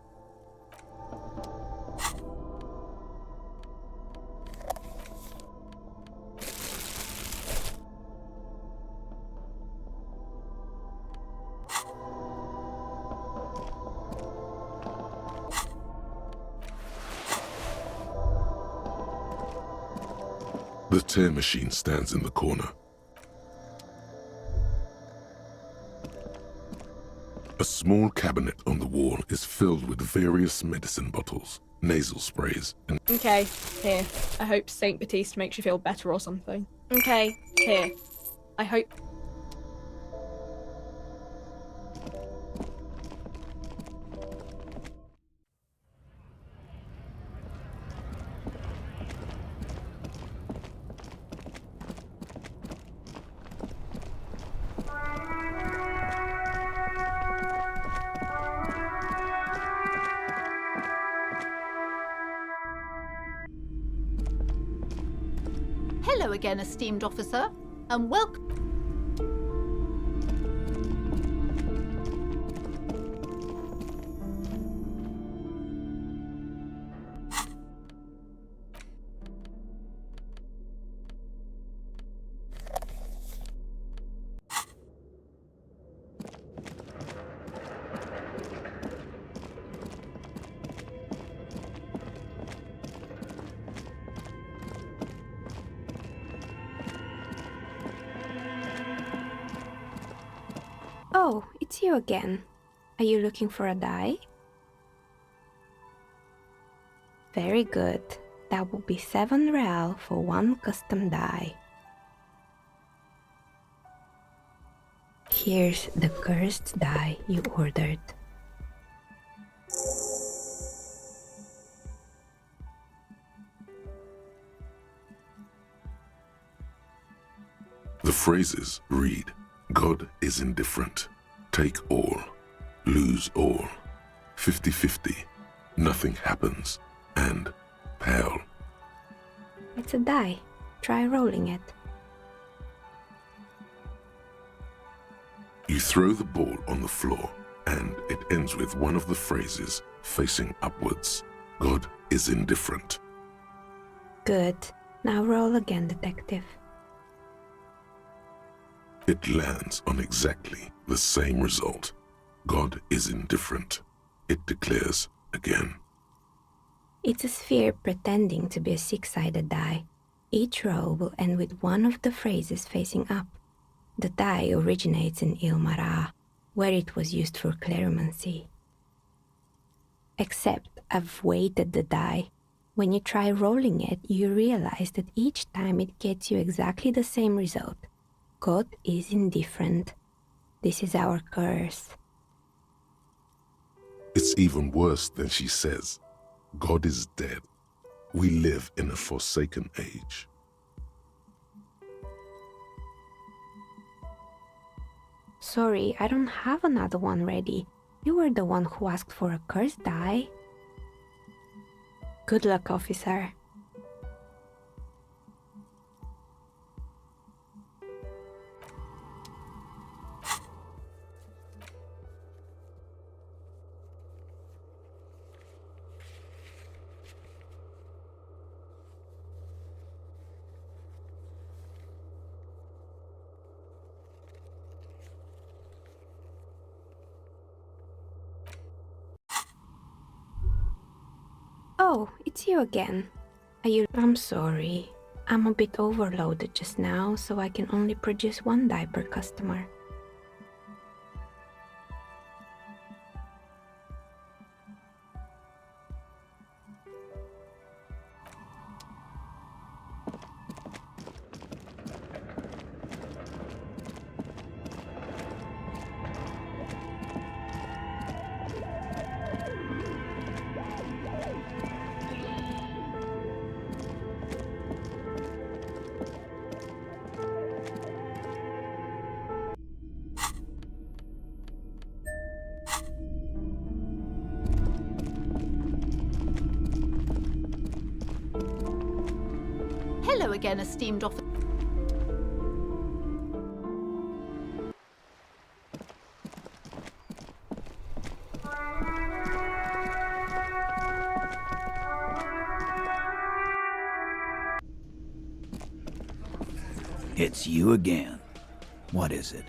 The tear machine stands in the corner. A small cabinet on the wall is filled with various medicine bottles, nasal sprays, and... Okay, here. I hope Saint Baptiste makes you feel better or something. Okay, here. I hope... Hello again, esteemed officer, and welcome. Oh, it's you again. Are you looking for a die? Very good. That will be 7 real for 1 custom die. Here's the cursed die you ordered. The phrases read, God is indifferent, take all, lose all, 50-50, nothing happens, and pale. It's a die. Try rolling it. You throw the ball on the floor, and it ends with one of the phrases facing upwards. God is indifferent. Good. Now roll again, detective. It lands on exactly the same result. God is indifferent. It declares again. It's a sphere pretending to be a 6-sided die. Each row will end with one of the phrases facing up. The die originates in Ilmara, where it was used for cleromancy. Except I've weighted the die. When you try rolling it, you realize that each time it gets you exactly the same result. God is indifferent. This is our curse. It's even worse than she says. God is dead. We live in a forsaken age. Sorry, I don't have another one ready. You were the one who asked for a curse die. Good luck, officer. Oh, it's you again. I'm sorry. I'm a bit overloaded just now, so I can only produce one die per customer. Hello again, esteemed officer. It's you again. What is it?